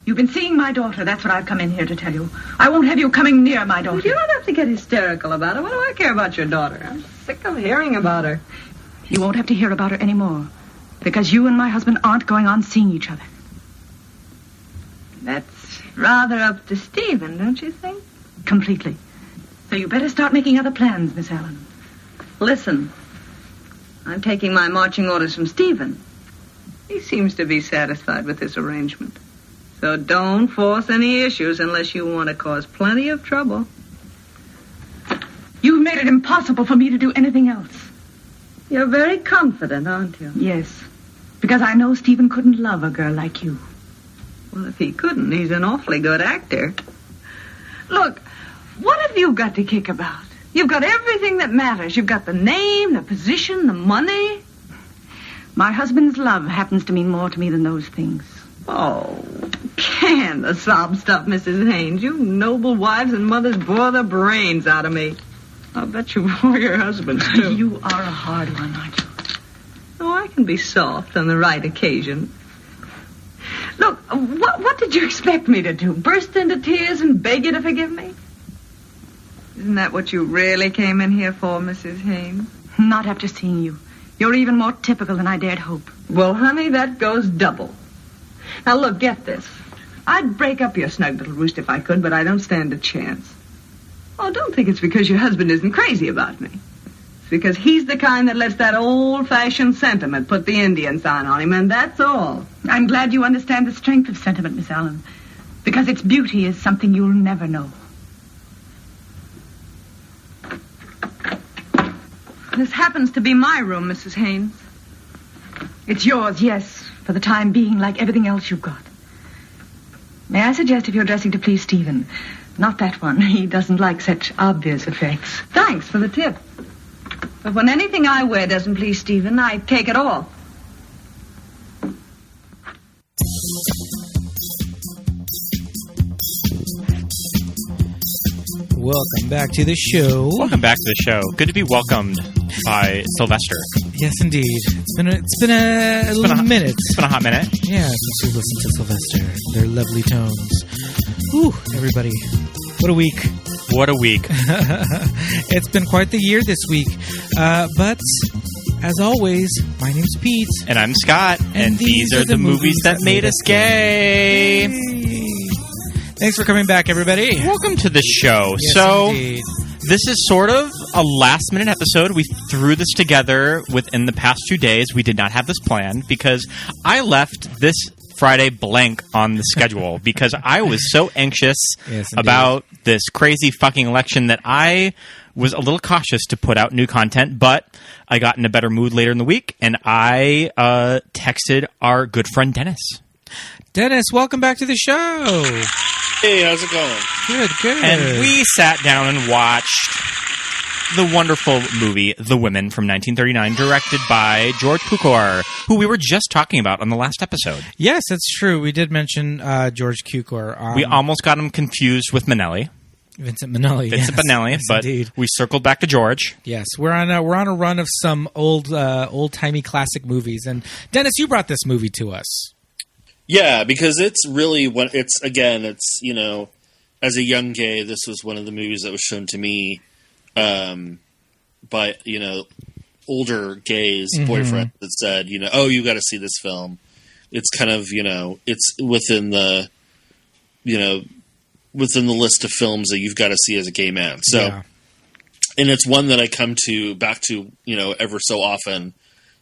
You've been seeing my daughter. That's what I've come in here to tell you. I won't have you coming near my daughter. You don't have to get hysterical about her. What do I care about your daughter? I'm sick of hearing about her. You won't have to hear about her anymore, because you and my husband aren't going on seeing each other. That's rather up to Stephen, don't you think? Completely. So you better start making other plans, Miss Allen. Listen, I'm taking my marching orders from Stephen. He seems to be satisfied with this arrangement. So don't force any issues unless you want to cause plenty of trouble. You've made it impossible for me to do anything else. You're very confident, aren't you? Yes, because I know Stephen couldn't love a girl like you. Well, if he couldn't, he's an awfully good actor. Look, what have you got to kick about? You've got everything that matters. You've got the name, the position, the money. My husband's love happens to mean more to me than those things. Oh, can the sob stuff, Mrs. Haynes. You noble wives and mothers bore the brains out of me. I'll bet you bore your husbands, too. You are a hard one, aren't you? Oh, I can be soft on the right occasion. Look, what did you expect me to do? Burst into tears and beg you to forgive me? Isn't that what you really came in here for, Mrs. Haynes? Not after seeing you. You're even more typical than I dared hope. Well, honey, that goes double. Now, look, get this. I'd break up your snug little roost if I could, but I don't stand a chance. Oh, don't think it's because your husband isn't crazy about me. It's because he's the kind that lets that old-fashioned sentiment put the Indian sign on him, and that's all. I'm glad you understand the strength of sentiment, Miss Allen, because its beauty is something you'll never know. This happens to be my room, Mrs. Haynes. It's yours, yes, for the time being, like everything else you've got. May I suggest if you're dressing to please Stephen? Not that one. He doesn't like such obvious effects. Thanks for the tip. But when anything I wear doesn't please Stephen, I take it off. Welcome back to the show. Welcome back to the show. Good to be welcomed by Sylvester. Yes, indeed. It's been a minute. It's been a hot minute. Yeah, since we listened to Sylvester. Their lovely tones. Whew, everybody. What a week. What a week. It's been quite the year this week. But, as always, my name's Pete. And I'm Scott. And these are the movies that made us gay. Yay. Thanks for coming back, everybody. Welcome to the show. Yes, indeed. This is sort of a last-minute episode. We threw this together within the past 2 days. We did not have this planned because I left this Friday blank on the schedule because I was so anxious about this crazy fucking election that I was a little cautious to put out new content, but I got in a better mood later in the week, and I texted our good friend Dennis. Dennis, welcome back to the show. Hey, how's it going? Good. And we sat down and watched the wonderful movie The Women from 1939, directed by George Cukor, who we were just talking about on the last episode. Yes, that's true. We did mention George Cukor. We almost got him confused with Minnelli. Vincent Minnelli. Yes, but indeed. We circled back to George. Yes, we're on a run of some old-timey classic movies. And Dennis, you brought this movie to us. Yeah, because it's really you know, as a young gay, this was one of the movies that was shown to me by, you know, older gays' boyfriend that said, you know, oh, you got to see this film. It's kind of, you know, it's within the list of films that you've got to see as a gay man. So, and it's one that I come back to, you know, ever so often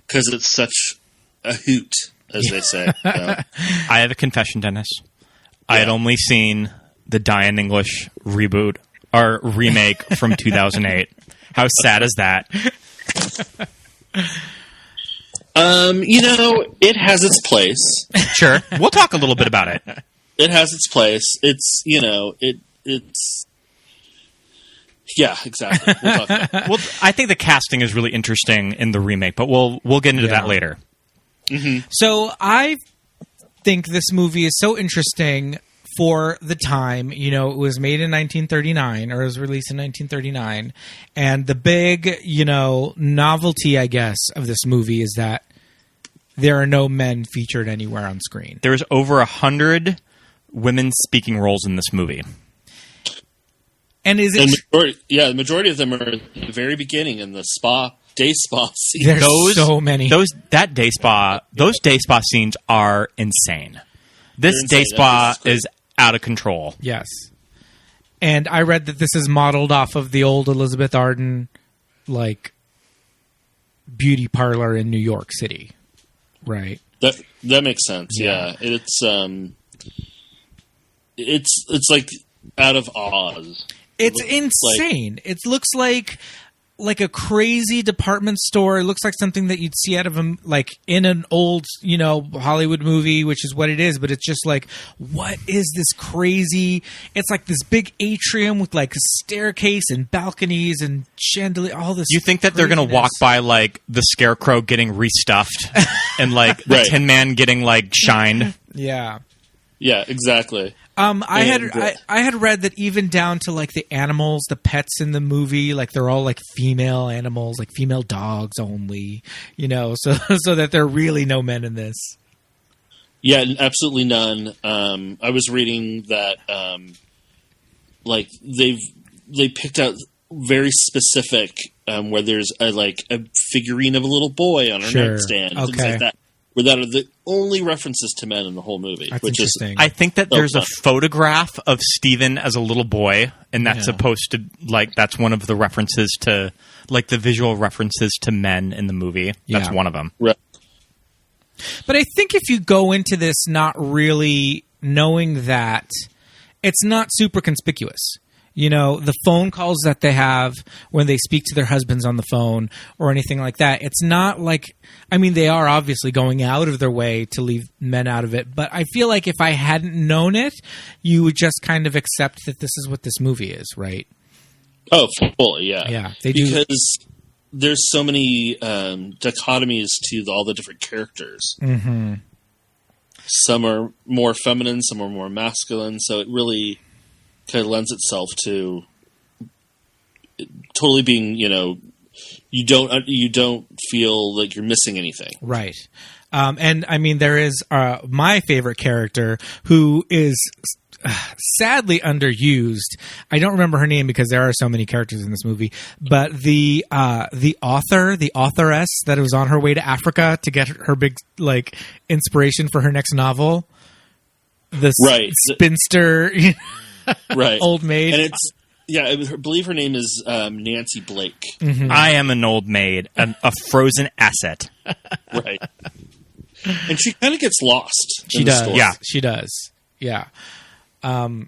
because it's such a hoot, as they say. I have a confession, Dennis. Yeah. I had only seen the Diane English reboot or remake from 2008. How sad is that? You know, it has its place. Sure. We'll talk a little bit about it. It has its place. It's, you know, it's... Yeah, exactly. We'll talk about it. Well, I think the casting is really interesting in the remake, but we'll get into that later. Mm-hmm. So I think this movie is so interesting for the time. You know, it was made in 1939, or it was released in 1939. And the big, you know, novelty, I guess, of this movie is that there are no men featured anywhere on screen. There's over 100 women speaking roles in this movie. And is it... the majority of them are at the very beginning in the day spa scene. There's so many. Those day spa scenes are insane. This day spa is out of control. Yes. And I read that this is modeled off of the old Elizabeth Arden, like, beauty parlor in New York City. Right. That makes sense. Yeah. It's like out of Oz. It's insane. It looks like a crazy department store. It looks like something that you'd see out of in an old, Hollywood movie, which is what it is. But it's just like, what is this crazy? It's like this big atrium with like a staircase and balconies and chandelier. All this. You think that they're going to walk by like the Scarecrow getting restuffed and like the Tin Man getting like shined? Yeah. Yeah, exactly. I had read that even down to like the animals, the pets in the movie, like they're all like female animals, like female dogs only, so that there are really no men in this. Yeah, absolutely none. I was reading that like they picked out very specific where there's a figurine of a little boy on her nightstand, things like that. Where that are the only references to men in the whole movie. That's which interesting. I think that there's a photograph of Stephen as a little boy, and that's supposed to, that's one of the references to, the visual references to men in the movie. That's one of them. Right. But I think if you go into this not really knowing that, it's not super conspicuous. The phone calls that they have when they speak to their husbands on the phone or anything like that, it's not like, they are obviously going out of their way to leave men out of it, but I feel like if I hadn't known it, you would just kind of accept that this is what this movie is, right? Oh, fully, yeah. Yeah, because there's so many dichotomies to all the different characters. Mm-hmm. Some are more feminine, some are more masculine, so it really kind of lends itself to totally being, you don't feel like you're missing anything. Right. And there is my favorite character who is sadly underused. I don't remember her name because there are so many characters in this movie, but the authoress that was on her way to Africa to get her big, inspiration for her next novel. The spinster... Right, old maid, and I believe her name is Nancy Blake. Mm-hmm. I am an old maid, a frozen asset. Right, and she kind of gets lost. She does. Yeah, she does. Yeah. I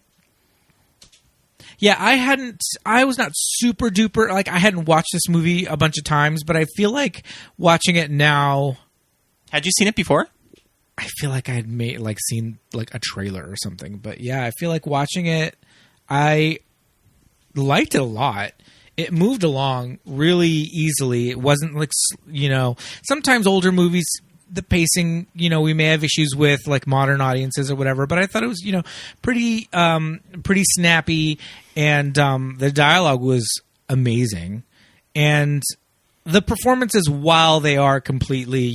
was not super duper. I hadn't watched this movie a bunch of times, but I feel like watching it now. Had you seen it before? I feel like I had seen a trailer or something, but yeah, I feel like watching it, I liked it a lot. It moved along really easily. It wasn't sometimes older movies, the pacing, we may have issues with modern audiences or whatever, but I thought it was, pretty snappy, and the dialogue was amazing, and the performances, while they are completely,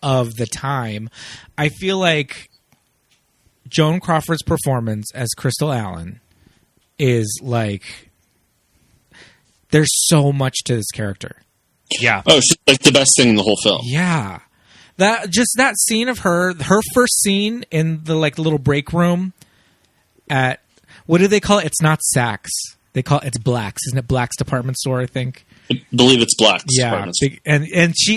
of the time, I feel like Joan Crawford's performance as Crystal Allen is there's so much to this character. Yeah. Oh, she's the best thing in the whole film. Yeah. That scene of her first scene in the little break room at, what do they call it? It's not Saks. It's Black's. Isn't it Black's department store, I think? I believe it's Black's. Yeah, and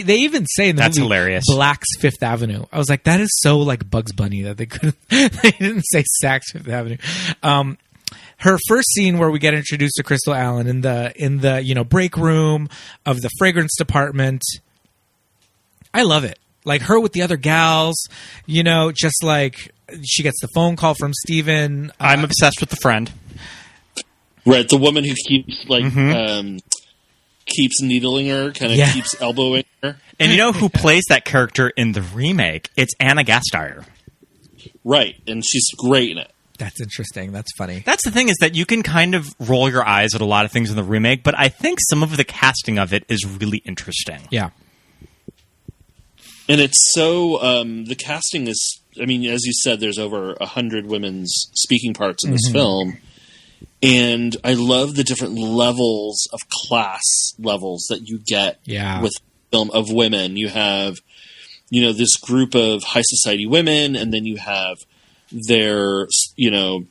they even say in the That's movie, hilarious. Black's Fifth Avenue. I was like, that is so Bugs Bunny that they didn't say Saks Fifth Avenue. Her first scene where we get introduced to Crystal Allen in the break room of the fragrance department. I love it. Her with the other gals, just she gets the phone call from Steven. I'm obsessed with the friend. Right, the woman who keeps keeps needling her, keeps elbowing her. And you know who plays that character in the remake? It's Anna Gasteyer. Right, and she's great in it. That's interesting. That's funny. That's the thing, is that you can kind of roll your eyes at a lot of things in the remake, but I think some of the casting of it is really interesting. Yeah. And it's so the casting is I mean, as you said, there's over 100 women's speaking parts in this film. And I love the different levels of class levels that you get with film of women. You have, you know, this group of high society women, and then you have their, you know,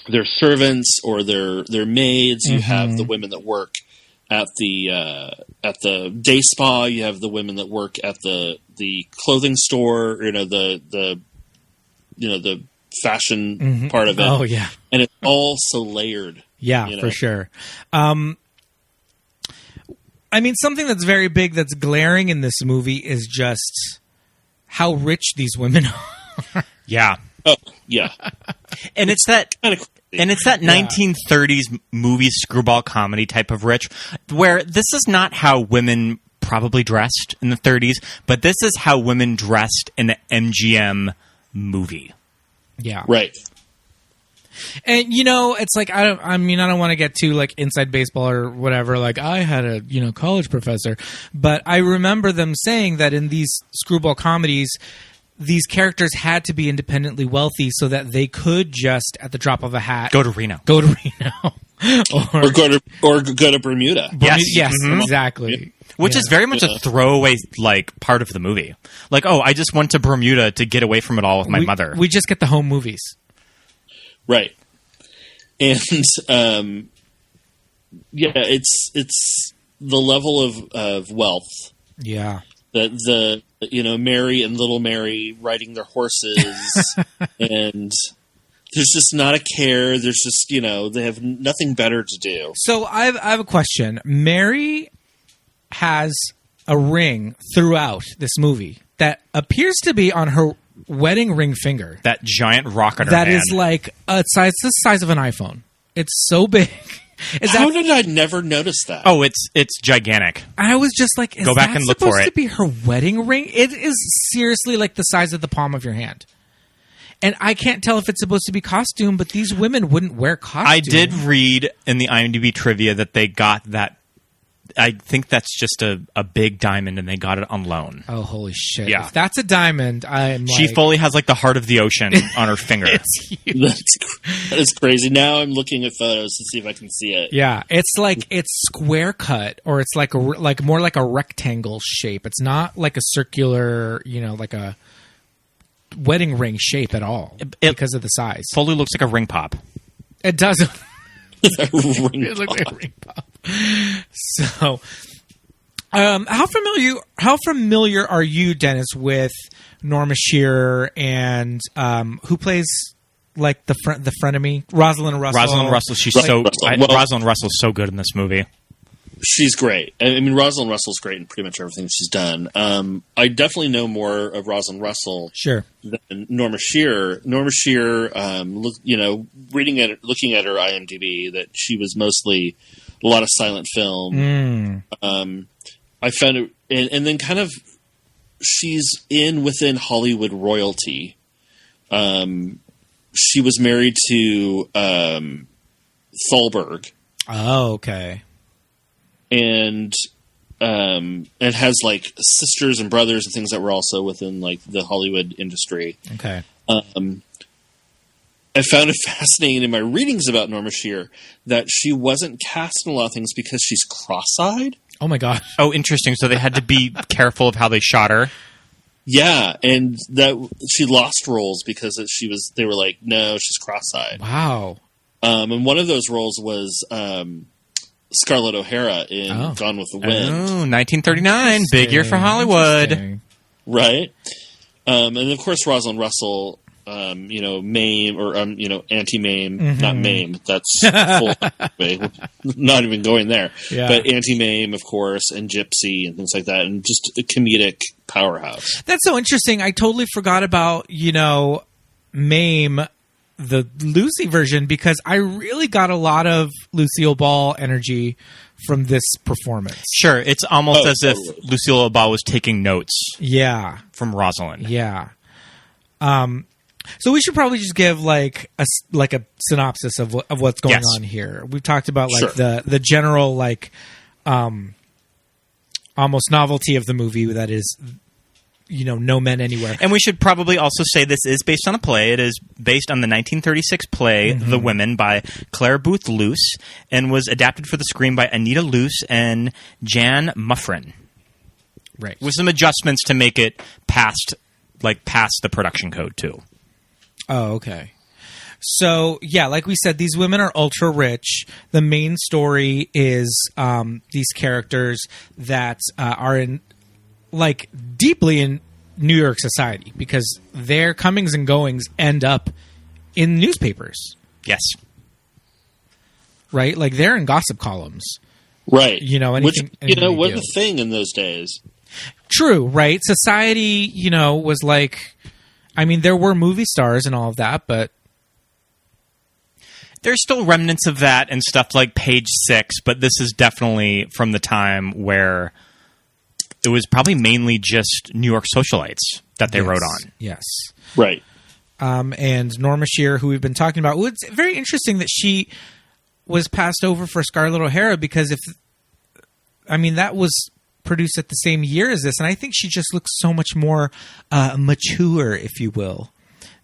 their servants or their maids. You have the women that work at the day spa. You have the women that work at the clothing store. You know, the fashion part of it. Oh yeah, and it's all so layered. Yeah, you know? for sure. I mean, something that's very big, that's glaring in this movie is just how rich these women are. Yeah. Oh, yeah. And it's that 1930s movie screwball comedy type of rich, where this is not how women probably dressed in the 30s, but this is how women dressed in the MGM movie. Yeah. Right. And, you know, it's like, I don't want to get too, like, inside baseball or whatever. Like, I had a, you know, college professor. But I remember them saying that in these screwball comedies, these characters had to be independently wealthy so that they could just, at the drop of a hat... Go to Reno. or go to Bermuda. Yes, exactly. Which is very much a throwaway, like, part of the movie. Like, oh, I just went to Bermuda to get away from it all with my mother. We just get the home movies. Right. And, it's the level of wealth. Yeah. The Mary and Little Mary riding their horses, and there's just not a care. There's just, you know, they have nothing better to do. So I have a question. Mary has a ring throughout this movie that appears to be on her wedding ring finger. That giant rock on her That hand. is like it's the size of an iPhone. It's so big. How did I never notice that? Oh, it's gigantic. I was just like, is Go back that and look supposed for it. to be her wedding ring? It is seriously like the size of the palm of your hand. And I can't tell if it's supposed to be costume, but these women wouldn't wear costume. I did read in the IMDb trivia that they got that. I think that's just a big diamond, and they got it on loan. Oh, holy shit. Yeah. If that's a diamond, I'm She fully has like the heart of the ocean on her finger. It's huge. That is crazy. Now I'm looking at photos to see if I can see it. Yeah, it's like it's square cut, or it's like more like a rectangle shape. It's not like a circular, you know, like a wedding ring shape at all because of the size. Fully looks like a ring pop. It does. Ring It looks like a ring pop. So, how familiar are you, Dennis, with Norma Shearer and who plays like the frenemy, Rosalind Russell? Rosalind Russell, Rosalind Russell's so good in this movie. She's great. I mean, Rosalind Russell's great in pretty much everything she's done. I definitely know more of Rosalind Russell than Norma Shearer. Norma Shearer, looking at her IMDb, that she was mostly a lot of silent film. I found it, and then kind of she's within Hollywood royalty. She was married to Thalberg. Oh, okay. And has like sisters and brothers and things that were also within like the Hollywood industry. Okay. I found it fascinating in my readings about Norma Shearer that she wasn't cast in a lot of things because she's cross-eyed. Oh my god. Oh, interesting. So they had to be careful of how they shot her. Yeah, and that she lost roles because they were like, no, she's cross-eyed. Wow. And one of those roles was Scarlett O'Hara in Gone with the Wind. Oh, 1939. Big year for Hollywood. Right. And of course, Rosalind Russell, Mame, or, anti-Mame, not Mame. That's full. Not even going there. Yeah. But anti-Mame, of course, and Gypsy and things like that, and just a comedic powerhouse. That's so interesting. I totally forgot about, Mame, the Lucy version, because I really got a lot of Lucille Ball energy from this performance. Sure, it's almost as if Lucille Ball was taking notes. Yeah, from Rosalind. Yeah. So we should probably just give like a synopsis of what's going on here. We've talked about the general almost novelty of the movie, that is No Men Anywhere. And we should probably also say this is based on a play. It is based on the 1936 play The Women by Claire Booth Luce and was adapted for the screen by Anita Luce and Jan Muffrin. Right. With some adjustments to make it past the production code, too. Oh, okay. So, yeah, like we said, these women are ultra rich. The main story is these characters that are deeply in New York society because their comings and goings end up in newspapers. Yes. Right? Like, they're in gossip columns. Right. Anything. Which, was a thing in those days. True, right? Society, was like... I mean, there were movie stars and all of that, but... There's still remnants of that and stuff like Page Six, but this is definitely from the time where it was probably mainly just New York socialites that they wrote on. Yes. Right. And Norma Shearer, who we've been talking about, well, it's very interesting that she was passed over for Scarlett O'Hara because that was produced at the same year as this, and I think she just looks so much more mature, if you will,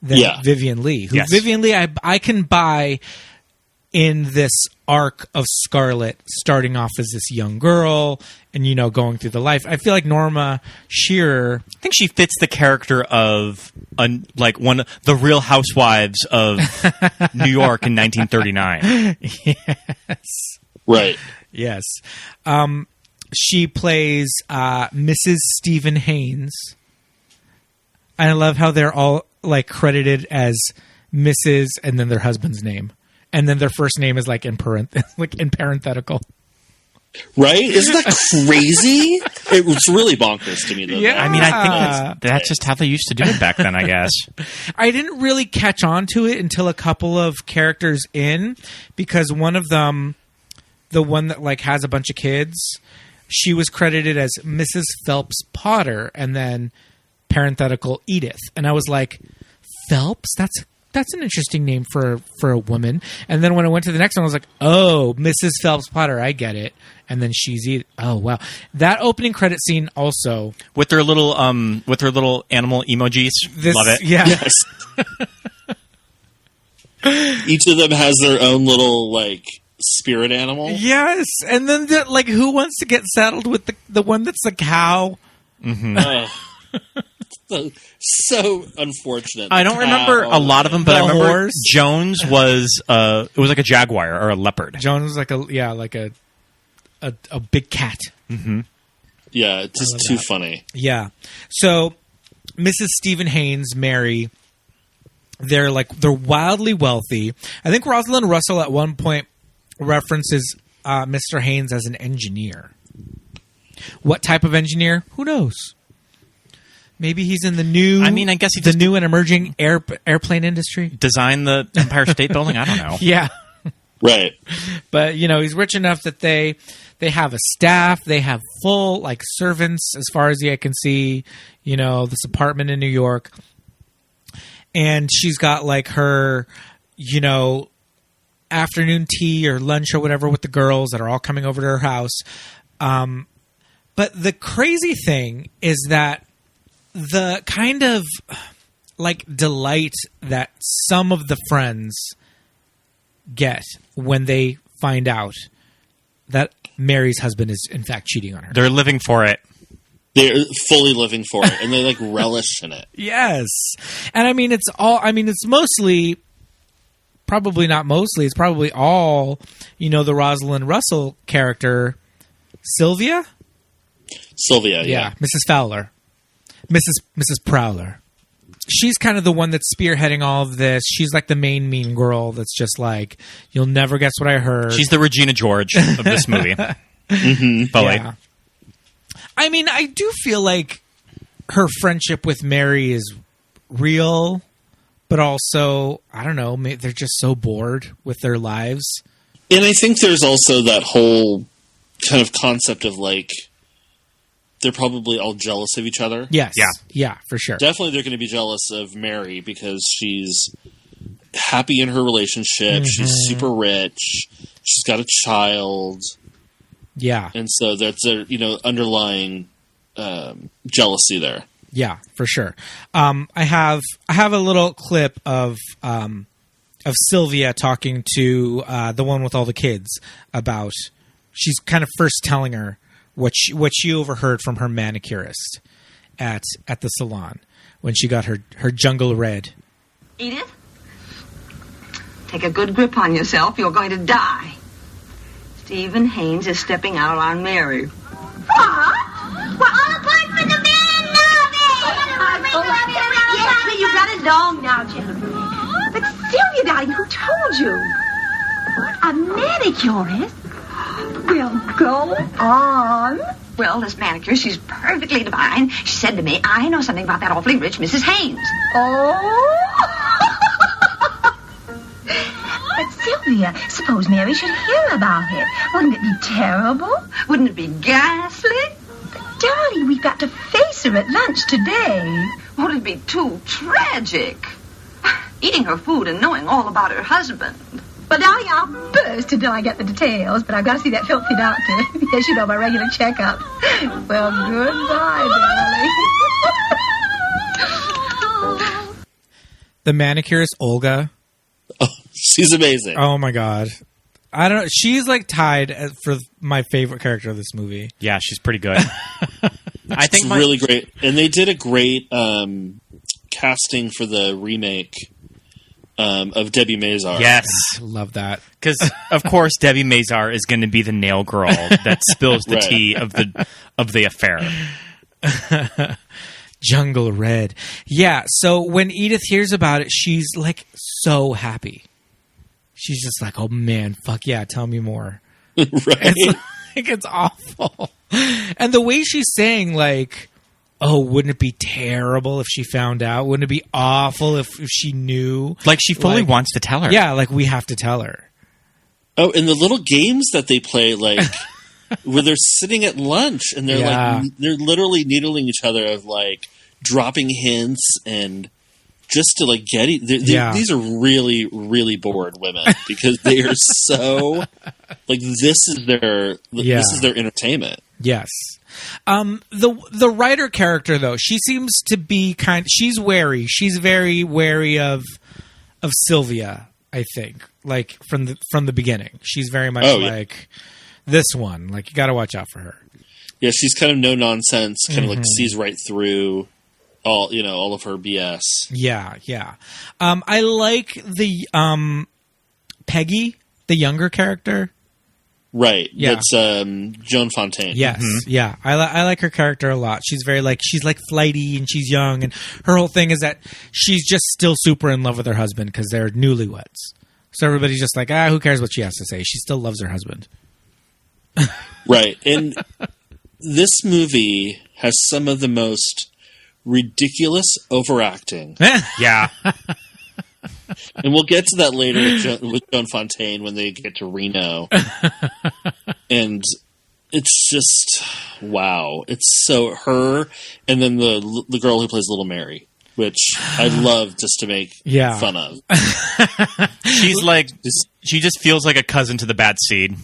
than Vivien Leigh. Vivien Leigh, I can buy in this arc of Scarlett starting off as this young girl and, going through the life. I feel like Norma Shearer... I think she fits the character of one of the Real Housewives of New York in 1939. Yes. Right. Yes. She plays Mrs. Stephen Haynes. And I love how they're all credited as Mrs. and then their husband's name. And then their first name is in parenthetical. Right? Isn't that crazy? It was really bonkers to me, though. Yeah. I mean, I think that's just how they used to do it back then, I guess. I didn't really catch on to it until a couple of characters in, because one of them, the one that has a bunch of kids, she was credited as Mrs. Phelps Potter and then parenthetical Edith. And I was like, Phelps? That's an interesting name for a woman. And then when I went to the next one, I was like, oh, Mrs. Phelps Potter, I get it. And then she's Edith. Oh, wow. That opening credit scene also. With their little animal emojis. Love it. Yeah. Yes. Each of them has their own little, spirit animal. Yes. And then, who wants to get saddled with the one that's a cow? Mm-hmm. So unfortunate. I don't remember a lot of them, but I remember horse. Jones was it was like a jaguar or a leopard. Jones was like a big cat. Mm-hmm. Yeah, it's just too funny. Yeah. So Mrs. Stephen Haynes, Mary, they're wildly wealthy. I think Rosalind Russell at one point references Mr. Haynes as an engineer. What type of engineer? Who knows? Maybe he's in the new. I mean, I guess the new and emerging airplane industry. Design the Empire State Building. I don't know. Yeah, right. But he's rich enough that they have a staff. They have full servants, as far as the eye can see. This apartment in New York, and she's got her, afternoon tea or lunch or whatever with the girls that are all coming over to her house. But the crazy thing is that the kind of delight that some of the friends get when they find out that Mary's husband is in fact cheating on her. They're living for it. They're fully living for it, and they relish in it. Yes. And it's mostly, probably not mostly, it's probably all, the Rosalind Russell character, Sylvia, yeah. Mrs. Fowler. Mrs. Prowler. She's kind of the one that's spearheading all of this. She's the main mean girl that's just you'll never guess what I heard. She's the Regina George of this movie. Mm-hmm. Yeah. I mean, I do feel like her friendship with Mary is real, but also, I don't know, they're just so bored with their lives. And I think there's also that whole kind of concept of they're probably all jealous of each other. Yes. Yeah, for sure. Definitely they're going to be jealous of Mary because she's happy in her relationship. Mm-hmm. She's super rich. She's got a child. Yeah. And so that's a underlying jealousy there. Yeah, for sure. I have a little clip of Sylvia talking to the one with all the kids about. She's kind of first telling her what she overheard from her manicurist at the salon when she got her jungle red. Edith, take a good grip on yourself. You're going to die. Stephen Haynes is stepping out on Mary. What? We're all applying for the man lobby! Yes, but you got it long now, gentlemen. But Sylvia, darling, who told you? A manicurist? Well, go on. Well, this manicurist, she's perfectly divine. She said to me, I know something about that awfully rich Mrs. Haynes. Oh. But Sylvia, suppose Mary should hear about it. Wouldn't it be terrible? Wouldn't it be ghastly? But darling, we've got to face her at lunch today. Won't it be too tragic? Eating her food and knowing all about her husband. But darling, I'll burst until I get the details. But I've got to see that filthy doctor. Yes, you know, my regular checkup. Well, goodbye, darling. The manicurist, Olga. Oh, she's amazing. Oh my god. I don't. She's like tied for my favorite character of this movie. Yeah, she's pretty good. I think it's really great, and they did a great casting for the remake of Debbie Mazar. Yes, love that because of course Debbie Mazar is going to be the nail girl that spills the tea of the affair. Jungle Red. Yeah, so when Edith hears about it, she's like so happy. She's just like, oh man, fuck yeah, tell me more. Right. It's awful. And the way she's saying, like, oh, wouldn't it be terrible if she found out? Wouldn't it be awful if she knew? Like, she fully wants to tell her. Yeah, like, we have to tell her. Oh, and the little games that they play, like, where they're sitting at lunch and they're like, they're literally needling each other of like dropping hints and just to like get these are really, really bored women because they are so like this is their entertainment. Yes. The writer character though, she seems to be she's wary. She's very wary of Sylvia, I think. Like from the beginning. She's very much like this one. Like you got to watch out for her. Yeah, she's kind of no nonsense, kind of like sees right through all of her BS. Yeah. I like the Peggy, the younger character. Right. Yeah. That's Joan Fontaine. Yes. Mm-hmm. Yeah. I like her character a lot. She's very she's flighty and she's young, and her whole thing is that she's just still super in love with her husband because they're newlyweds. So everybody's just like, who cares what she has to say? She still loves her husband. Right. And this movie has some of the most ridiculous overacting. Yeah. And we'll get to that later with Joan Fontaine when they get to Reno. And it's just, wow. It's so her, and then the girl who plays Little Mary, which I love just to make fun of. She's like, she just feels like a cousin to the bad seed.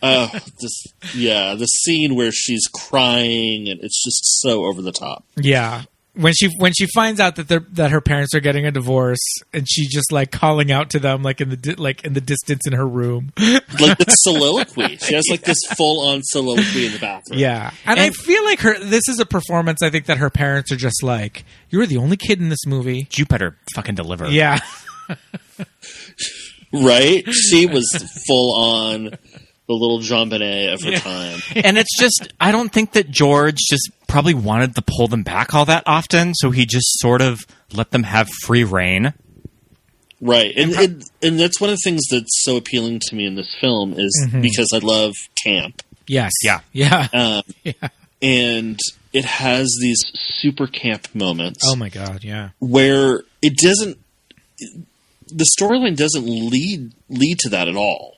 The scene where she's crying and it's just so over the top. Yeah. When she finds out that her parents are getting a divorce, and she just like calling out to them in the distance in her room, like this soliloquy. She has like this full on soliloquy in the bathroom. Yeah, and I feel like this is a performance. I think that her parents are just like, "You're the only kid in this movie. You better fucking deliver." Yeah, right. She was full on the little JonBenet of her time. And it's just, I don't think that George just probably wanted to pull them back all that often, so he just sort of let them have free reign. Right. And that's one of the things that's so appealing to me in this film is because I love camp. Yes. Yeah. Yeah. And it has these super camp moments. Oh my God, yeah. Where the storyline doesn't lead to that at all.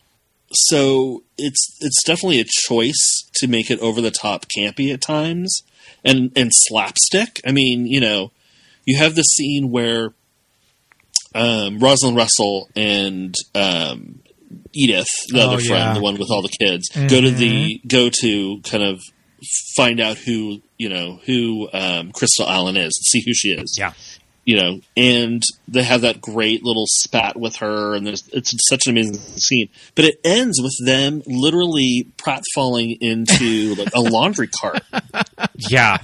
So it's definitely a choice to make it over the top campy at times and slapstick. I mean, you have the scene where Rosalind Russell and Edith, the other friend, the one with all the kids, go to kind of find out who Crystal Allen is, see who she is. Yeah. And they have that great little spat with her, and it's such an amazing scene. But it ends with them literally pratfalling into like a laundry cart. Yeah.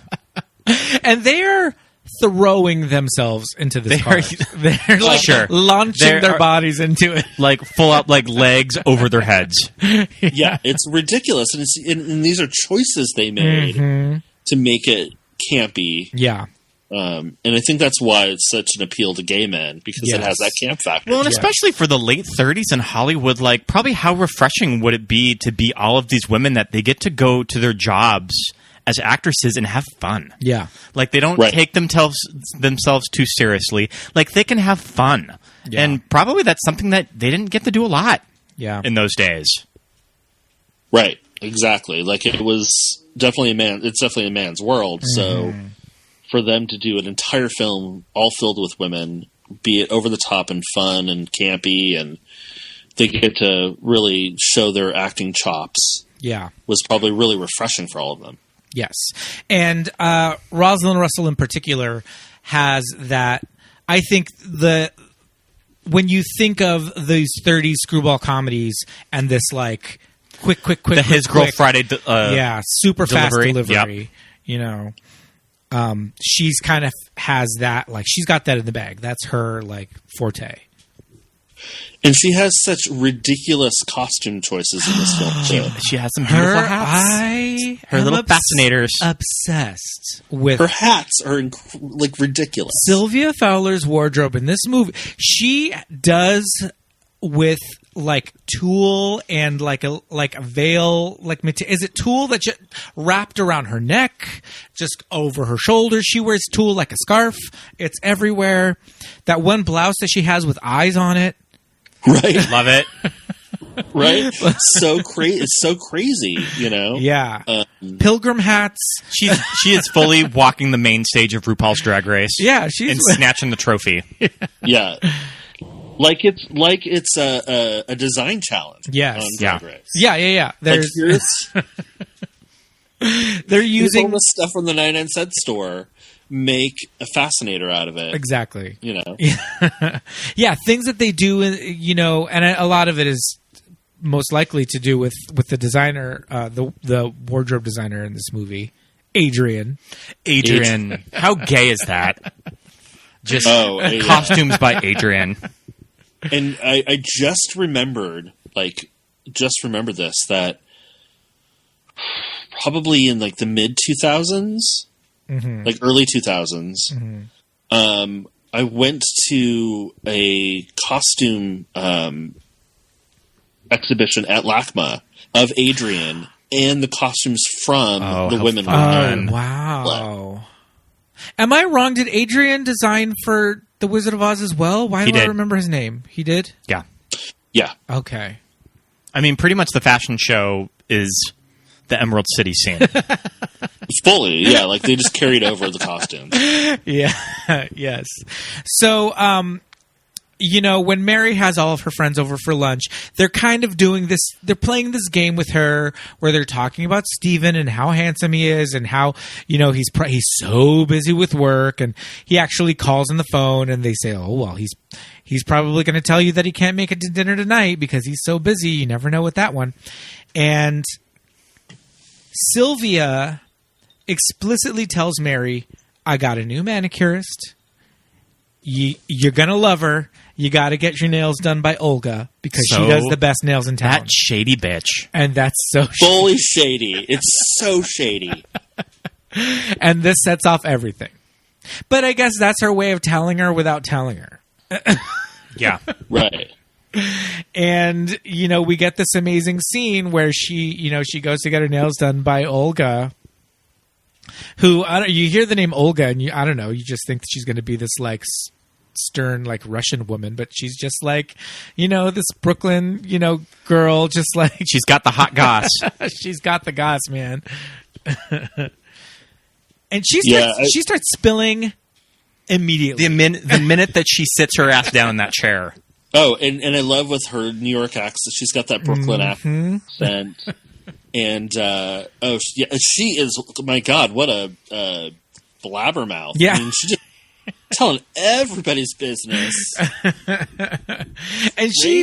And they're throwing themselves into this cart. They're like launching their bodies into it. Like full up, like legs over their heads. Yeah, it's ridiculous. And these are choices they made to make it campy. Yeah. And I think that's why it's such an appeal to gay men, because it has that camp factor. Well, and especially for the late 30s in Hollywood, like probably how refreshing would it be to be all of these women that they get to go to their jobs as actresses and have fun. Yeah. Like they don't take themselves too seriously. Like they can have fun. Yeah. And probably that's something that they didn't get to do a lot in those days. Right. Exactly. Like it was definitely it's definitely a man's world. So for them to do an entire film all filled with women, be it over the top and fun and campy, and they get to really show their acting chops. Yeah. Was probably really refreshing for all of them. Yes. And Rosalind Russell in particular has that. I think when you think of these 30s screwball comedies and this like quick, His Girl Friday super fast Yep. delivery, she's kind of has that, like she's got that in the bag. That's her like forte. And she has such ridiculous costume choices in this film. Too. She has some beautiful hats. Her little fascinators. Obsessed with her hats are like ridiculous. Sylvia Fowler's wardrobe in this movie. She does with like tulle and like a veil, like is it tulle that just wrapped around her neck, just over her shoulders? She wears tulle like a scarf. It's everywhere. That one blouse that she has with eyes on it. Right. Love it. Right? So crazy. It's so crazy, Yeah. Pilgrim hats. She is fully walking the main stage of RuPaul's Drag Race. Yeah, and snatching the trophy. Yeah. Like it's a design challenge. Yes. On Drag Race. Yeah. There's they're using all the stuff from the 99-cent store. Make a fascinator out of it. Exactly. Yeah, things that they do, and a lot of it is most likely to do with the designer, the wardrobe designer in this movie, Adrian. How gay is that? Just costumes by Adrian. And I just remembered this, that probably in like the mid 2000s, like early 2000s, I went to a costume exhibition at LACMA of Adrian and the costumes from the women. Oh, wow. Am I wrong? Did Adrian design for The Wizard of Oz as well? Why do I remember his name? He did? Yeah. Yeah. Okay. I mean, pretty much the fashion show is the Emerald City scene. Fully, yeah. Like they just carried over the costumes. Yeah. Yes. So, when Mary has all of her friends over for lunch, they're kind of doing this. They're playing this game with her where they're talking about Stephen and how handsome he is and how, he's so busy with work, and he actually calls on the phone and they say, oh, well, he's probably going to tell you that he can't make it to dinner tonight because he's so busy. You never know with that one. And Sylvia explicitly tells Mary, I got a new manicurist. You're going to love her. You got to get your nails done by Olga because she does the best nails in town. That shady bitch. And that's so fully shady. It's so shady. And this sets off everything. But I guess that's her way of telling her without telling her. Yeah. Right. And, we get this amazing scene where she goes to get her nails done by Olga, who, you hear the name Olga and you just think she's going to be this like stern, like Russian woman, but she's just like, this Brooklyn, girl, just like. She's got the hot goss. She's got the goss, man. And she starts spilling immediately. The minute that she sits her ass down in that chair. Oh, and I love with her New York accent. She's got that Brooklyn accent. And she is. My God, what a blabbermouth! Yeah. I mean, she just telling everybody's business. And she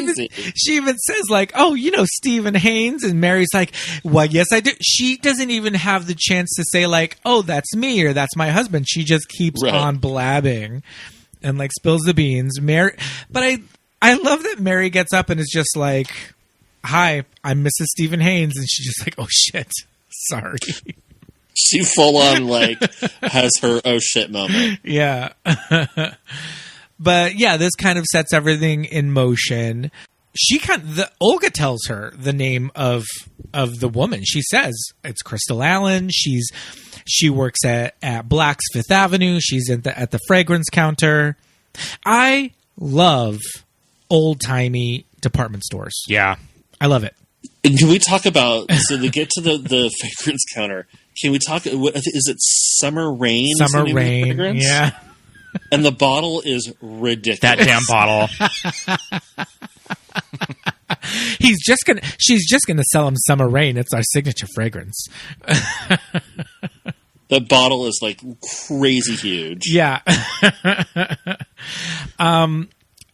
even says like, "Oh, you know Stephen Haynes," and Mary's like, "Well, yes, I do." She doesn't even have the chance to say like, "Oh, that's me" or "That's my husband." She just keeps on blabbing and like spills the beans. Mary, but I love that Mary gets up and is just like, "Hi, I'm Mrs. Stephen Haynes," and she's just like, "Oh shit, sorry." She full on like has her oh shit moment. Yeah. But yeah, this kind of sets everything in motion. Olga tells her the name of the woman. She says it's Crystal Allen. She works at Black's Fifth Avenue. She's at the fragrance counter. I love old-timey department stores. Yeah. I love it. And can we talk about, so they get to the fragrance counter. Can we talk, is it Summer Rain? Summer Rain, yeah. And the bottle is ridiculous. That damn bottle. She's just gonna sell him Summer Rain. It's our signature fragrance. The bottle is like crazy huge. Yeah.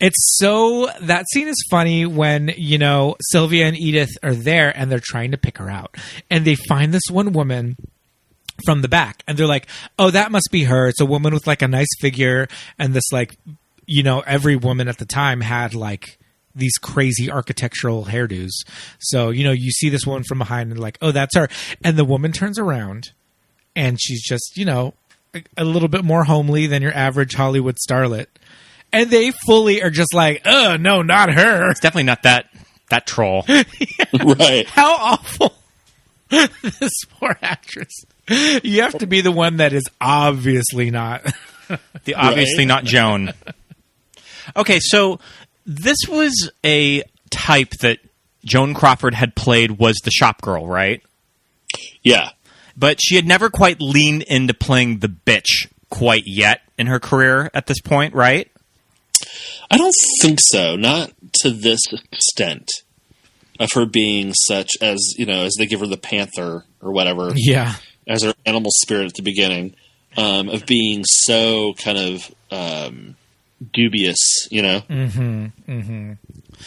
That scene is funny when, you know, Sylvia and Edith are there and they're trying to pick her out. And they find this one woman from the back and they're like, "Oh, that must be her. It's a woman with like a nice figure." And this like, you know, every woman at the time had like these crazy architectural hairdos. So, you know, you see this woman from behind and like, "Oh, that's her." And the woman turns around and she's just, you know, a little bit more homely than your average Hollywood starlet. And they fully are just like, "Oh, no, not her." It's definitely not that troll. Right. How awful. This poor actress. You have to be the one that is obviously not. Obviously not Joan. Okay, so this was a type that Joan Crawford had played, was the shop girl, right? Yeah. But she had never quite leaned into playing the bitch quite yet in her career at this point, right? I don't think so. Not to this extent of her being such as, you know, as they give her the panther or whatever. Yeah. As her animal spirit at the beginning, of being so kind of dubious, you know? Mm-hmm. Mm-hmm.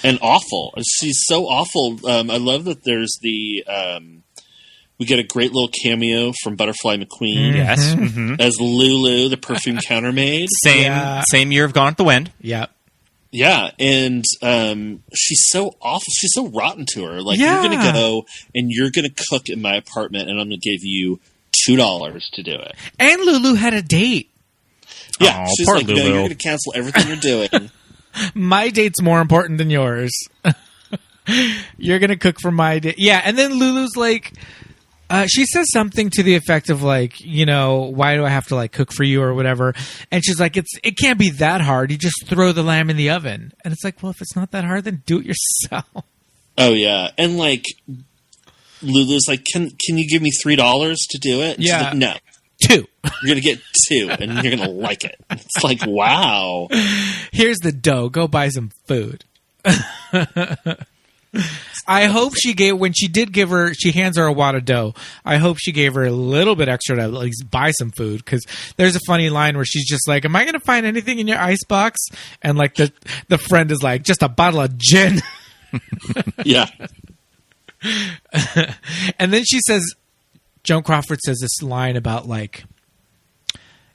And awful. She's so awful. I love that there's we get a great little cameo from Butterfly McQueen. Yes. Mm-hmm. As Lulu, the perfume countermaid. Same year of Gone with the Wind. Yeah. Yeah, and she's so awful. She's so rotten to her. Like, you're going to go and you're going to cook in my apartment, and I'm going to give you $2 to do it. And Lulu had a date. Yeah, she's poor like, Lulu. "No, you're going to cancel everything you're doing." My date's more important than yours. You're going to cook for my date. Yeah, and then Lulu's like... she says something to the effect of like, you know, "Why do I have to like cook for you?" or whatever. And she's like, it can't be that hard. You just throw the lamb in the oven. And it's like, well, if it's not that hard, then do it yourself. Oh yeah, and like Lulu's like, "Can you give me $3 to do it?" And she's like, "No, 2. You're gonna get 2, and you're gonna like it." It's like, wow. Here's the dough. Go buy some food. I hope she hands her a wad of dough. I hope she gave her a little bit extra to at least buy some food, because there's a funny line where she's just like, "Am I going to find anything in your icebox?" And like the friend is like, "Just a bottle of gin." Yeah. And then she says, Joan Crawford says this line about like,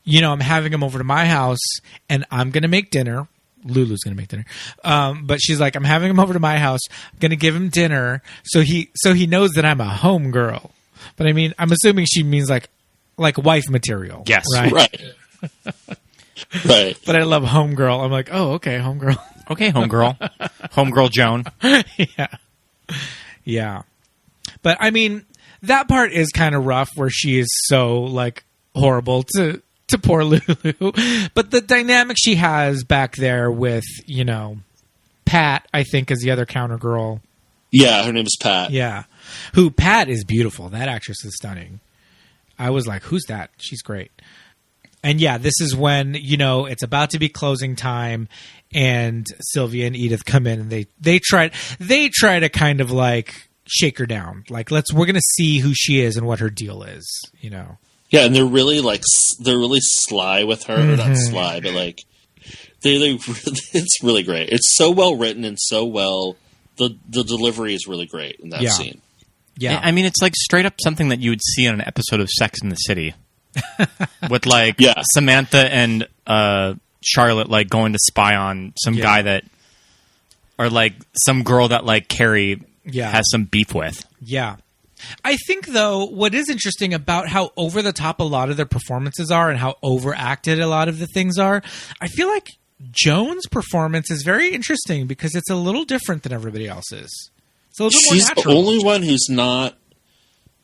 you know, "I'm having him over to my house and I'm going to make dinner." Lulu's going to make dinner. But she's like, "I'm having him over to my house. I'm going to give him dinner so he knows that I'm a home girl." But I mean, I'm assuming she means like wife material. Yes. Right. Right. But I love home girl. I'm like, "Oh, okay, home girl." Okay, homegirl. Homegirl Joan. Yeah. Yeah. But I mean, that part is kind of rough where she is so like horrible to poor Lulu. But the dynamic she has back there with, you know, Pat, I think, is the other counter girl. Yeah, her name is Pat. Yeah. Pat is beautiful. That actress is stunning. I was like, "Who's that?" She's great. And yeah, this is when, you know, it's about to be closing time and Sylvia and Edith come in and they try to kind of like shake her down. Like, we're gonna see who she is and what her deal is. You know. Yeah, and they're really sly with her. Not sly, but like they it's really great. It's so well written and so well. The delivery is really great in that scene. Yeah, I mean, it's like straight up something that you would see on an episode of Sex and the City, with like Samantha and Charlotte like going to spy on some guy that, or like some girl that like Carrie has some beef with. Yeah. I think, though, what is interesting about how over the top a lot of their performances are and how overacted a lot of the things are, I feel like Joan's performance is very interesting because it's a little different than everybody else's. It's a little more natural. She's the only one who's not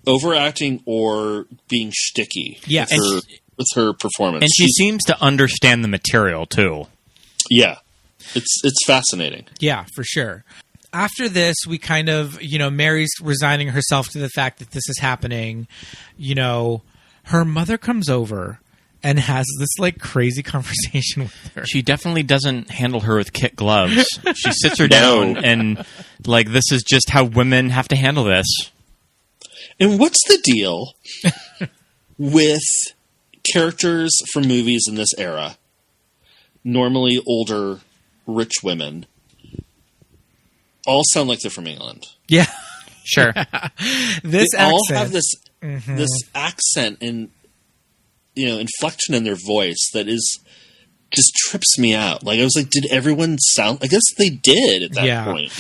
overacting or being shticky with her performance. And she seems to understand the material, too. Yeah. It's fascinating. Yeah, for sure. After this, we kind of, Mary's resigning herself to the fact that this is happening. Her mother comes over and has this like crazy conversation with her. She definitely doesn't handle her with kid gloves. She sits her down and like, this is just how women have to handle this. And what's the deal with characters from movies in this era? Normally older, rich women. All sound like they're from England. Yeah, sure. They all have this accent and inflection in their voice that is just trips me out. Like I was like, did everyone sound? I guess they did at that point.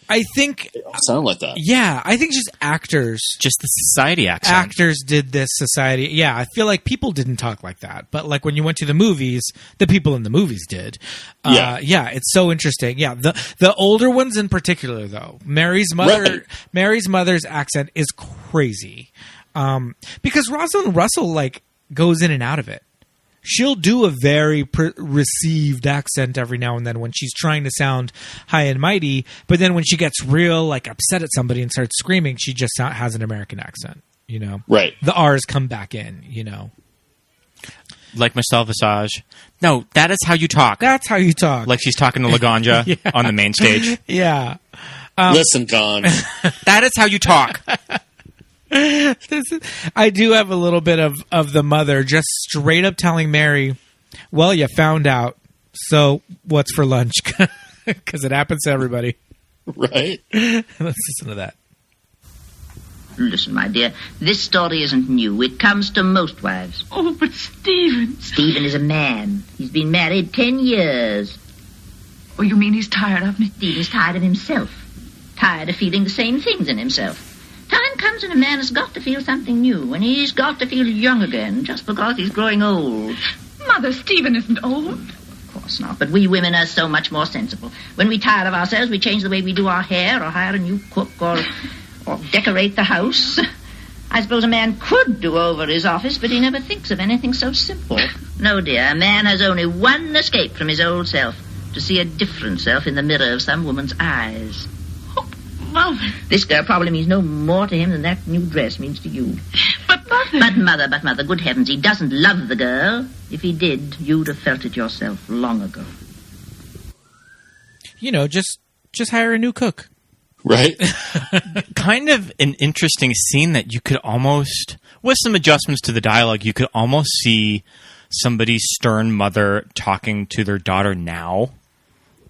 I think they all sound like that. Yeah, I think just actors, just the society accent. Actors did this society. Yeah, I feel like people didn't talk like that, but like when you went to the movies, the people in the movies did. Yeah, it's so interesting. Yeah, the older ones in particular, though, Mary's mother's accent is crazy, because Rosalind Russell like goes in and out of it. She'll do a very received accent every now and then when she's trying to sound high and mighty, but then when she gets real like upset at somebody and starts screaming, she just has an American accent. Right? The R's come back in. Like Michelle Visage. No, that is how you talk. That's how you talk. Like she's talking to Laganja on the main stage. Yeah. Listen, Gon. That is how you talk. I do have a little bit of the mother just straight up telling Mary, well, you found out, so what's for lunch? Because it happens to everybody. Right. Let's listen to that. Listen, my dear, this story isn't new. It comes to most wives. Oh, but Stephen... Stephen is a man. He's been married 10 years. Oh, you mean he's tired of me? Stephen's tired of himself. Tired of feeling the same things in himself. Time comes when a man has got to feel something new, and he's got to feel young again, just because he's growing old. Mother, Stephen isn't old. Of course not, but we women are so much more sensible. When we tire of ourselves, we change the way we do our hair, or hire a new cook, or decorate the house. I suppose a man could do over his office, but he never thinks of anything so simple. No, dear, a man has only one escape from his old self, to see a different self in the mirror of some woman's eyes. Mother. This girl probably means no more to him than that new dress means to you. But Mother... But Mother, good heavens, he doesn't love the girl. If he did, you'd have felt it yourself long ago. Just hire a new cook. Right? Kind of an interesting scene that you could almost, with some adjustments to the dialogue, you could almost see somebody's stern mother talking to their daughter now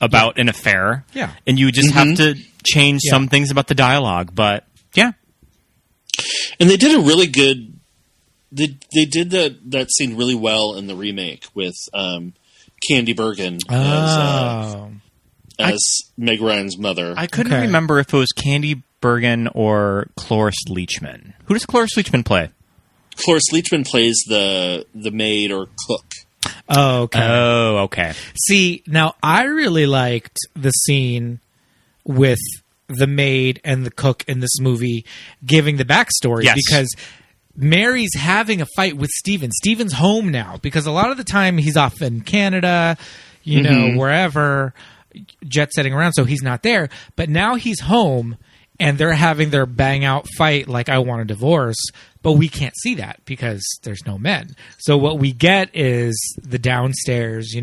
about an affair. Yeah. And you just have to change some things about the dialogue, but yeah. And they did a really good... They did that scene really well in the remake with Candy Bergen as Meg Ryan's mother. I couldn't remember if it was Candy Bergen or Cloris Leachman. Who does Cloris Leachman play? Cloris Leachman plays the maid or cook. Oh, okay. See, now I really liked the scene with the maid and the cook in this movie giving the backstory because Mary's having a fight with Stephen. Stephen's home now because a lot of the time he's off in Canada, wherever, jet setting around, so he's not there. But now he's home and they're having their bang out fight like I want a divorce, but we can't see that because there's no men. So what we get is the downstairs,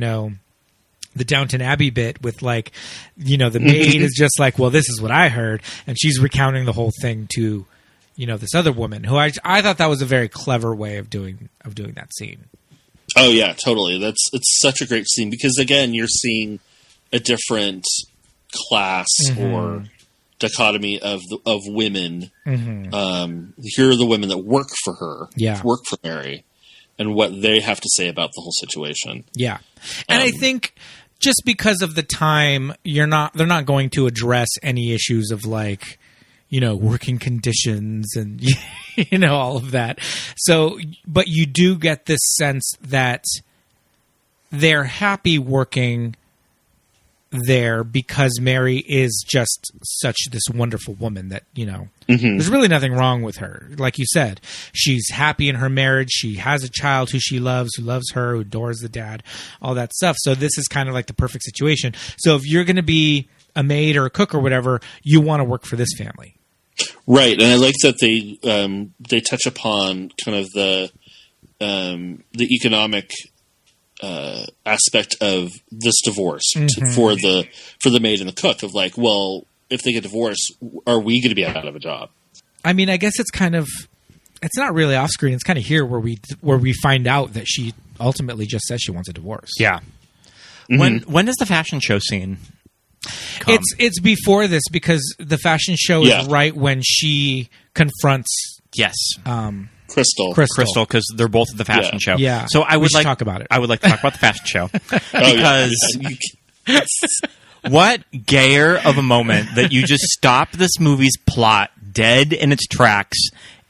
the Downton Abbey bit with like, you know, the maid is just like, well, this is what I heard, and she's recounting the whole thing to, you know, this other woman who I thought that was a very clever way of doing that scene. Oh yeah, totally. It's such a great scene because again, you're seeing a different class or dichotomy of women. Here are the women that work for her, work for Mary, and what they have to say about the whole situation. Yeah, and I think just because of the time, they're not going to address any issues of like, you know, working conditions and, you know, all of that. So, but you do get this sense that they're happy working there because Mary is just such this wonderful woman that, you know, there's really nothing wrong with her. Like you said, she's happy in her marriage. She has a child who she loves, who loves her, who adores the dad, all that stuff. So this is kind of like the perfect situation. So if you're going to be a maid or a cook or whatever, you want to work for this family. Right, and I like that they touch upon kind of the economic aspect of this divorce for the maid and the cook of like, well, if they get divorced, are we going to be out of a job? I mean, I guess it's not really off screen. It's kind of here where we find out that she ultimately just says she wants a divorce. Yeah. When does the fashion show scene come? It's before this because the fashion show is right when she confronts Crystal, because they're both at the fashion show. Yeah. So I would like to talk about it. I would like to talk about the fashion show because what gayer of a moment that you just stop this movie's plot dead in its tracks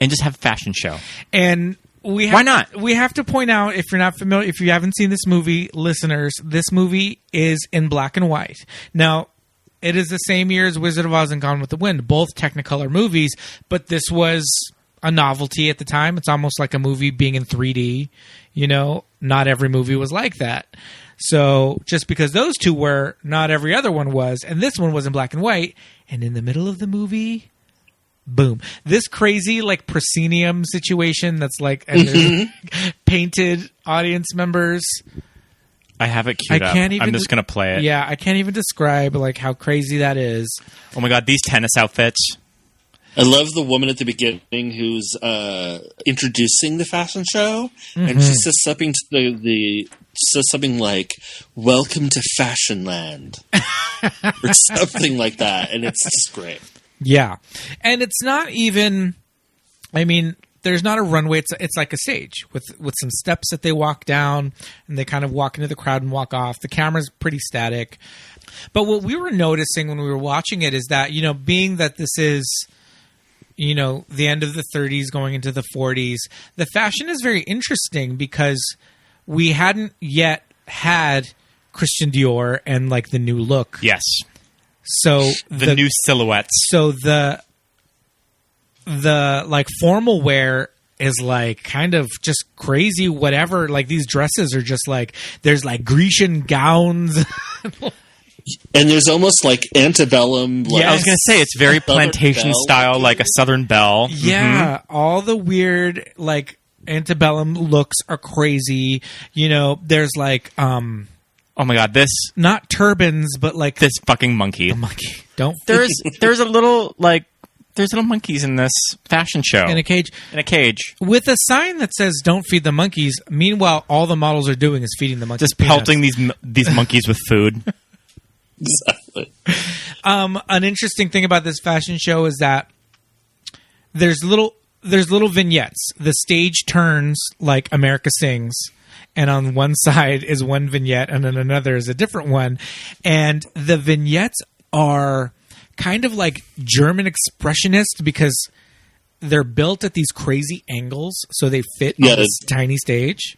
and just have a fashion show. And why not? We have to point out, if you're not familiar, if you haven't seen this movie, listeners, this movie is in black and white. Now, it is the same year as Wizard of Oz and Gone with the Wind, both Technicolor movies, but this was a novelty at the time. It's almost like a movie being in 3D. You know, not every movie was like that. So just because those two were, not every other one was, and this one was in black and white, and in the middle of the movie, boom. This crazy, like, proscenium situation that's like, and there's painted audience members. I have it queued up. I'm just going to play it. Yeah, I can't even describe, like, how crazy that is. Oh my God, these tennis outfits. I love the woman at the beginning who's introducing the fashion show, and she says something to says something like, "Welcome to Fashion Land," or something like that, and it's just great. Yeah, and it's not even. I mean, there's not a runway. It's like a stage with some steps that they walk down, and they kind of walk into the crowd and walk off. The camera's pretty static, but what we were noticing when we were watching it is that, you know, being that this is, you know, the end of the 30s going into the 40s, the fashion is very interesting because we hadn't yet had Christian Dior and like the new look. Yes. So the new silhouettes. So the like formal wear is like kind of just crazy whatever. Like these dresses are just like, there's like Grecian gowns. And there's almost like antebellum. Like, I was going to say, it's very plantation style, like a Southern belle. Yeah, all the weird, like, antebellum looks are crazy. You know, there's like, oh my God, this. Not turbans, but like. This fucking monkey. The monkey. Don't. There's a little, like, there's little monkeys in this fashion show. In a cage. In a cage. With a sign that says, "Don't feed the monkeys." Meanwhile, all the models are doing is feeding the monkeys. Just pelting these monkeys with food. Exactly. An interesting thing about this fashion show is that there's little vignettes. The stage turns like America Sings, and on one side is one vignette, and on another is a different one. And the vignettes are kind of like German expressionist because they're built at these crazy angles, so they fit on this tiny stage.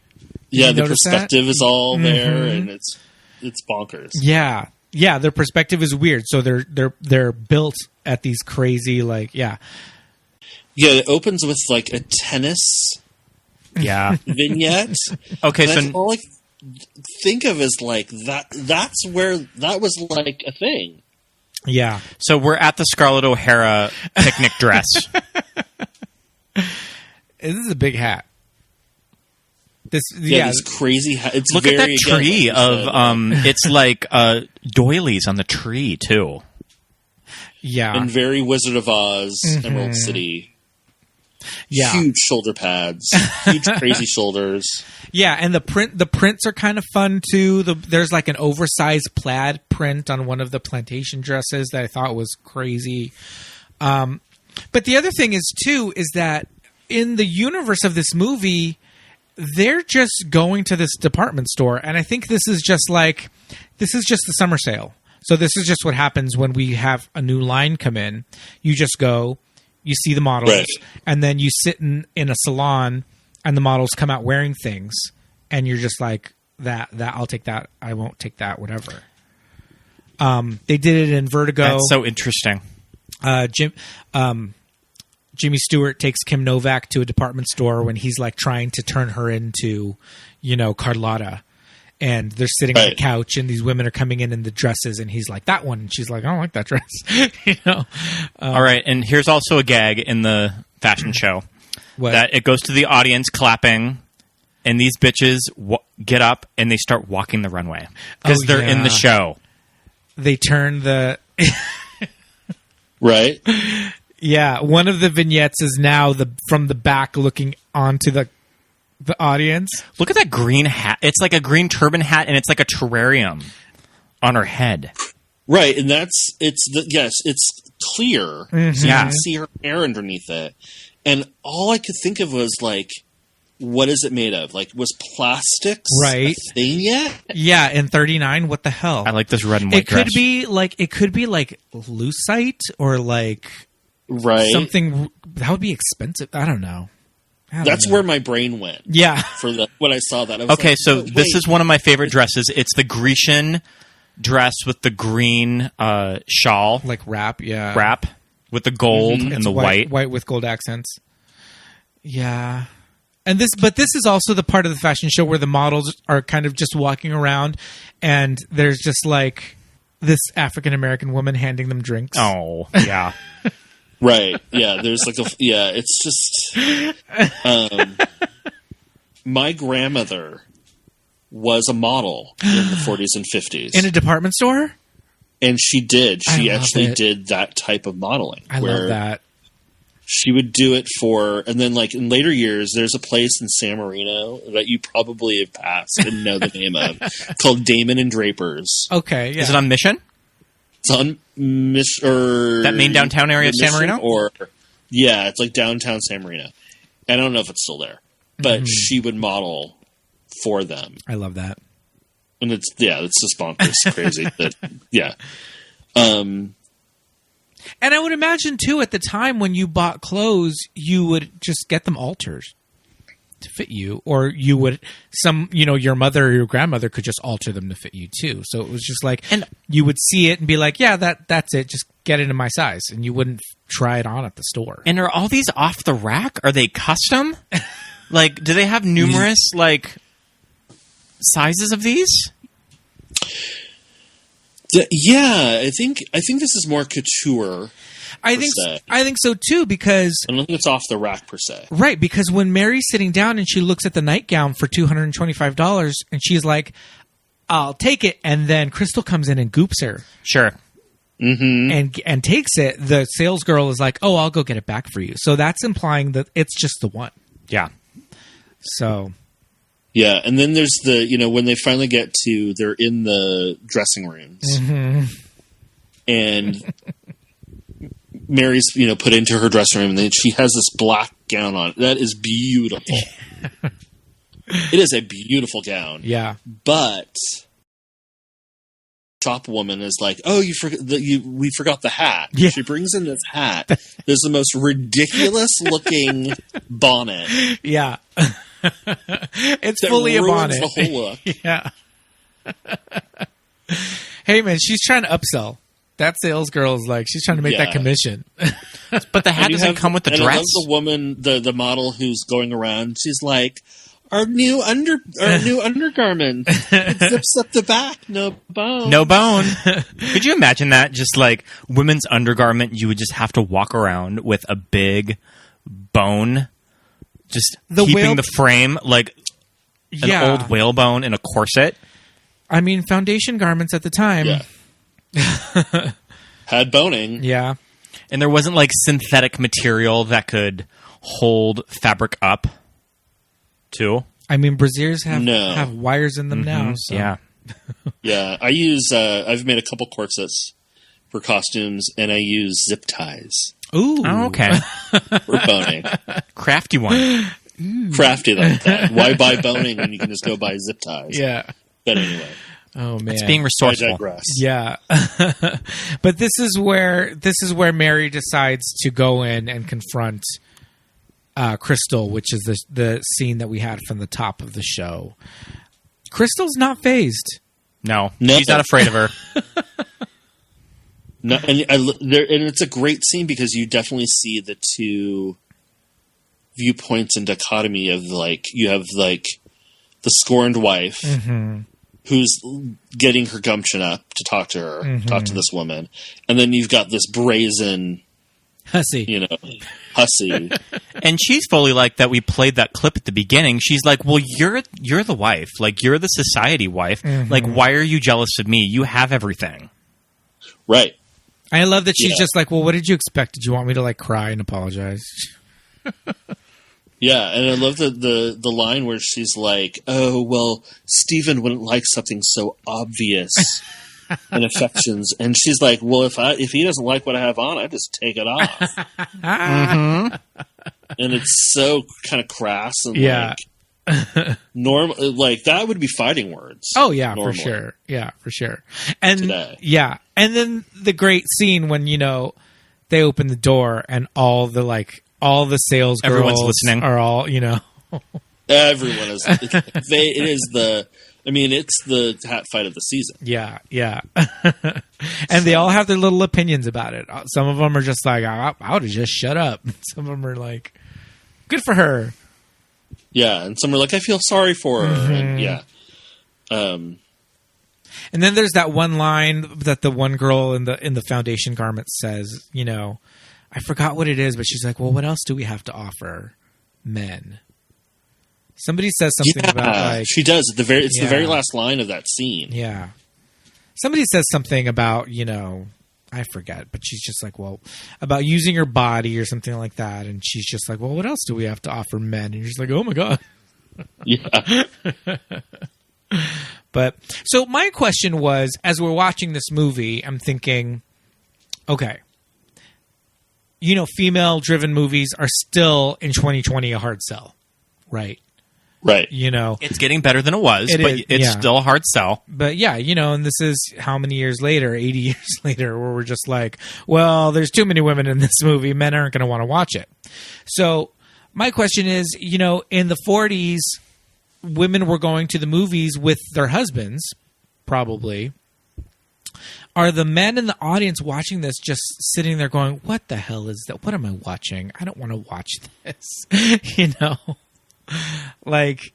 Yeah, the perspective is all there, and it's bonkers. Yeah. Yeah, their perspective is weird. So they're built at these crazy, like, yeah. Yeah, it opens with like a tennis vignette. Okay, so all I think of is like that's where that was like a thing. Yeah. So we're at the Scarlett O'Hara picnic dress. This is a big hat. These crazy. It's Look very, at that tree again, it's like doilies on the tree too. Yeah, and very Wizard of Oz, Emerald City. Yeah, huge shoulder pads, huge crazy shoulders. Yeah, and the prints are kind of fun too. There's like an oversized plaid print on one of the plantation dresses that I thought was crazy. But the other thing is too is that in the universe of this movie, they're just going to this department store, and I think this is just the summer sale. So this is just what happens when we have a new line come in. You just go. You see the models, right. And then you sit in a salon, and the models come out wearing things, and you're just like, that I'll take that, I won't take that, whatever. They did it in Vertigo. That's so interesting. Jimmy Stewart takes Kim Novak to a department store when he's like trying to turn her into, Carlotta. And they're sitting on the couch, and these women are coming in the dresses, and he's like, that one. And she's like, I don't like that dress. All right, and here's also a gag in the fashion show. What? That it goes to the audience clapping, and these bitches get up, and they start walking the runway. Because they're in the show. They turn the... Right? Yeah, one of the vignettes is now from the back looking onto the audience. Look at that green hat. It's like a green turban hat, and it's like a terrarium on her head. Right, and it's clear, mm-hmm. so you can see her hair underneath it. And all I could think of was like, what is it made of? Like, was plastics a thing yet? Yeah, in 39, what the hell? I like this red and white dress. It could be like lucite or like something that would be expensive. I don't know. That's where my brain went. Yeah. When I saw that. I was okay, like, so this is one of my favorite dresses. It's the Grecian dress with the green shawl. Like wrap, yeah. Wrap with the gold and the white. White with gold accents. Yeah. And this is also the part of the fashion show where the models are kind of just walking around, and there's just like this African-American woman handing them drinks. Oh, yeah. Right. Yeah. There's like it's just, my grandmother was a model in the 40s and 50s. In a department store? And she did. She actually did that type of modeling. I love that. She would do it and then like in later years, there's a place in San Marino that you probably have passed and know the name of called Damon and Drapers. Okay. Yeah. Is it on Mission? It's on Mission. That main downtown area of San Marino? It's like downtown San Marino. And I don't know if it's still there, but she would model for them. I love that. And it's just bonkers crazy. And I would imagine, too, at the time when you bought clothes, you would just get them altered to fit you. Or you would, your mother or your grandmother could just alter them to fit you, too. So it was just like, and you would see it and be like, yeah, that's it. Just get it in my size. And you wouldn't try it on at the store. And are all these off the rack? Are they custom? Like, do they have numerous, sizes of these? Yeah, I think this is more couture. I think so too, because I don't think it's off the rack per se. Right, because when Mary's sitting down and she looks at the nightgown for $225 and she's like, "I'll take it," and then Crystal comes in and goops her. Sure. Mm-hmm. And takes it. The sales girl is like, "Oh, I'll go get it back for you." So that's implying that it's just the one. Yeah. So. Yeah, and then there's when they finally they're in the dressing rooms, and Mary's, put into her dressing room, and then she has this black gown on. That is beautiful. It is a beautiful gown. Yeah, but shop woman is like, "Oh, we forgot the hat." Yeah. She brings in this hat. There's the most ridiculous looking bonnet. Yeah. It's fully a bonnet. The whole look. Yeah. Hey man, she's trying to upsell. That sales girl is like, she's trying to make that commission. But the hat doesn't come with the dress. I love the woman, the model who's going around. She's like, our new undergarment. It zips up the back, no bone. No bone. Could you imagine that? Just like women's undergarment, you would just have to walk around with a big bone. Just keeping the frame, like an old whalebone in a corset. I mean, foundation garments at the time. Yeah. Had boning. Yeah. And there wasn't like synthetic material that could hold fabric up, too. I mean, brassieres have wires in them now. So. Yeah. Yeah. I use, I've made a couple corsets for costumes, and I use zip ties. Ooh. Oh, okay. For boning. Crafty one. Crafty like that. Why buy boning when you can just go buy zip ties? Yeah. But anyway. Oh man, it's being resourceful. I digress. Yeah, but this is where Mary decides to go in and confront Crystal, which is the scene that we had from the top of the show. Crystal's not fazed. No, she's not afraid of her. No, and it's a great scene because you definitely see the two viewpoints and dichotomy of you have the scorned wife. Mm-hmm. Who's getting her gumption up to talk to her, talk to this woman. And then you've got this brazen... Hussy. Hussy. And she's fully like that. We played that clip at the beginning. She's like, well, you're the wife. Like, you're the society wife. Mm-hmm. Like, why are you jealous of me? You have everything. Right. I love that she's just like, well, what did you expect? Did you want me to, cry and apologize? Yeah, and I love the line where she's like, "Oh, well, Stephen wouldn't like something so obvious in affections," and she's like, "Well, if he doesn't like what I have on, I just take it off." Mm-hmm. And it's so kind of crass and normal. Like that would be fighting words. Oh yeah, normally. For sure. Yeah, for sure. And today. Yeah, and then the great scene when they open the door and all the sales girls everyone's listening. Are all, Everyone is. It's the hat fight of the season. Yeah, yeah. And they all have their little opinions about it. Some of them are just like, I would have just shut up. Some of them are like, good for her. Yeah, and some are like, I feel sorry for her. Mm-hmm. And yeah. And then there's that one line that the one girl in the foundation garment says, I forgot what it is, but she's like, well, what else do we have to offer men? Somebody says something about she does. The very last line of that scene. Yeah. Somebody says something about, I forget, but she's just like, well, about using her body or something like that. And she's just like, well, what else do we have to offer men? And you're just like, oh my God. Yeah. But so my question was, as we're watching this movie, I'm thinking, okay, female-driven movies are still in 2020 a hard sell, right? Right. It's getting better than it was, but it's still a hard sell. But yeah, and this is how many years later, 80 years later, where we're just like, well, there's too many women in this movie. Men aren't going to want to watch it. So my question is, in the 40s, women were going to the movies with their husbands, probably. Are the men in the audience watching this just sitting there going, what the hell is that? What am I watching? I don't want to watch this.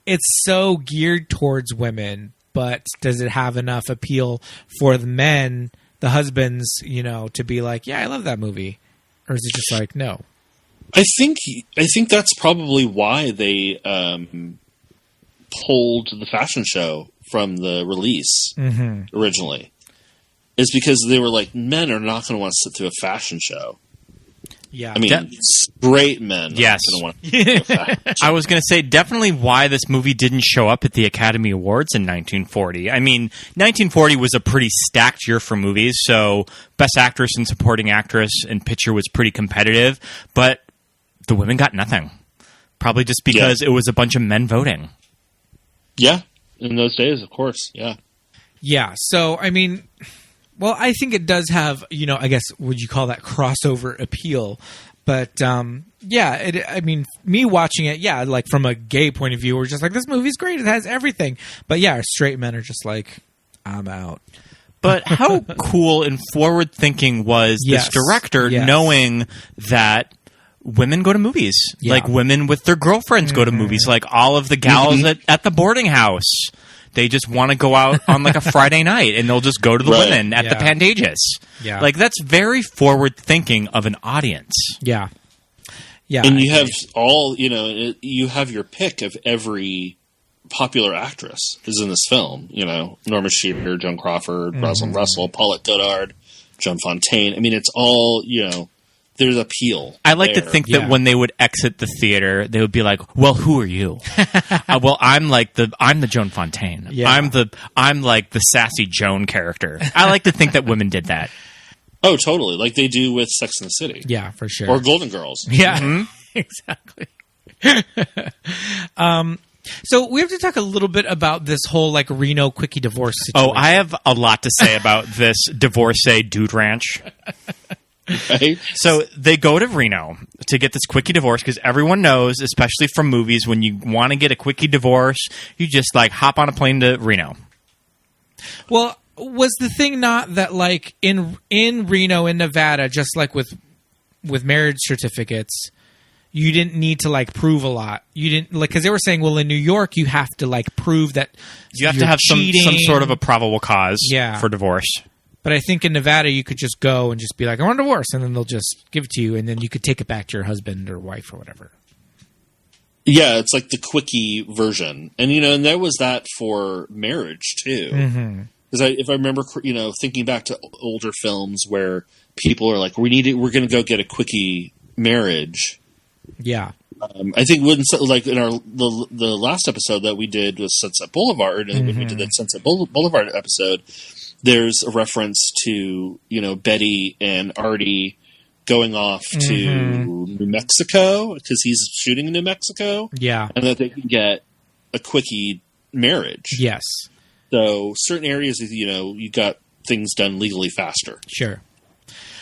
It's so geared towards women, but does it have enough appeal for the men, the husbands, to be like, yeah, I love that movie? Or is it just like, no? I think that's probably why they pulled the fashion show from the release originally. Is because they were like, men are not going to want to sit through a fashion show. Yeah. I mean, straight men. Yes. Are going to want to sit through a fashion show. I was going to say definitely why this movie didn't show up at the Academy Awards in 1940. I mean, 1940 was a pretty stacked year for movies, so Best Actress and Supporting Actress and Picture was pretty competitive, but the women got nothing. Probably just because it was a bunch of men voting. Yeah. In those days, of course. Yeah. Yeah. So, I mean... Well, I think it does have, I guess, would you call that crossover appeal? But, me watching it, from a gay point of view, we're just like, this movie's great. It has everything. But, straight men are just like, I'm out. But how cool and forward-thinking was this director knowing that women go to movies? Yeah. Like, women with their girlfriends go to movies. Like, all of the gals at the boarding house. They just want to go out on a Friday night and they'll just go to the women at the Pantages. Yeah. That's very forward thinking of an audience. Yeah. Yeah. And you have you have your pick of every popular actress is in this film. You know, Norma Shearer, Joan Crawford, Rosalind Russell, Paulette Goddard, Joan Fontaine. I mean, it's all, you know, there's appeal. I like to there. think that when they would exit the theater, they would be like, "Well, who are you?" Well, I'm the Joan Fontaine. Yeah. I'm like the sassy Joan character. I like to think that women did that. Oh, totally. Like they do with Sex and the City. Yeah, for sure. Or Golden Girls. Yeah, exactly. So we have to talk a little bit about this whole like Reno quickie divorce situation. Oh, I have a lot to say about this divorcee dude ranch. Right? So they go to Reno to get this quickie divorce because everyone knows, especially from movies, when you want to get a quickie divorce, you just like hop on a plane to Reno. Well, was the thing not that like in Reno, in Nevada, just like with marriage certificates, you didn't need to like prove a lot. You didn't like because they were saying, well, in New York, you have to like prove that You have you're to have some cheating. sort of a probable cause Yeah. for divorce. But I think in Nevada, you could just go and just be like, I want a divorce, and then they'll just give it to you, and then you could take it back to your husband or wife or whatever. Yeah, it's like the quickie version. And, you know, and there was that for marriage, too. Because if I remember, you know, thinking back to older films where people are like, we're going to go get a quickie marriage. Yeah. I think when, like in the last episode that we did with Sunset Boulevard, and when we did that Sunset Boulevard episode, there's a reference to, you know, Betty and Artie going off to New Mexico because he's shooting in New Mexico. Yeah. And that they can get a quickie marriage. Yes. So certain areas, you know, you got things done legally faster. Sure.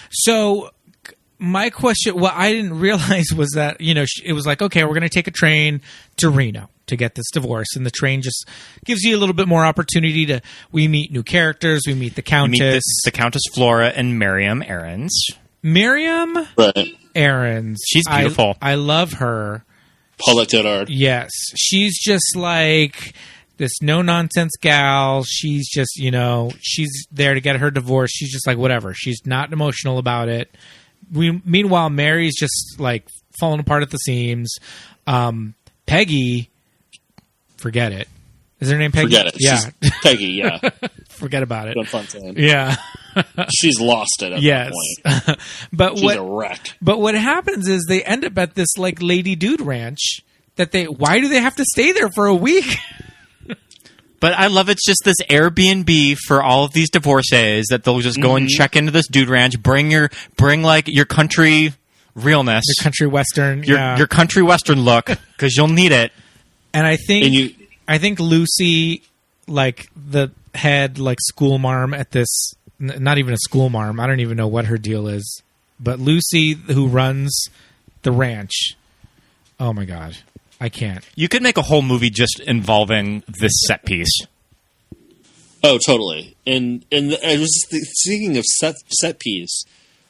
So my question, what I didn't realize was that, you know, it was like, okay, we're going to take a train to Reno to get this divorce. And the train just gives you a little bit more opportunity we meet new characters. We meet the Countess. You meet the Countess Flora and Miriam Aarons. Miriam Right. Aarons. She's beautiful. I love her. Paulette Goddard. Yes. She's just like this no-nonsense gal. She's just, you know, she's there to get her divorce. She's just like, whatever. She's not emotional about it. Meanwhile, Mary's just like falling apart at the seams. Peggy, forget it. Is her name Peggy? Forget it. Yeah. She's Peggy, yeah. Forget about it. Joan Fontaine. Yeah. She's lost it at Yes. that point. But She's a wreck. But what happens is they end up at this like lady dude ranch why do they have to stay there for a week? But I love it's just this Airbnb for all of these divorcees that they'll just go and check into this dude ranch, bring like your country realness, Your country western. your country western look, because you'll need it. And I think Lucy, like the head like school marm at this, not even a school marm. I don't even know what her deal is, but Lucy, who runs the ranch. Oh my God, I can't. You could make a whole movie just involving this set piece. Oh, totally. And I was thinking of set piece.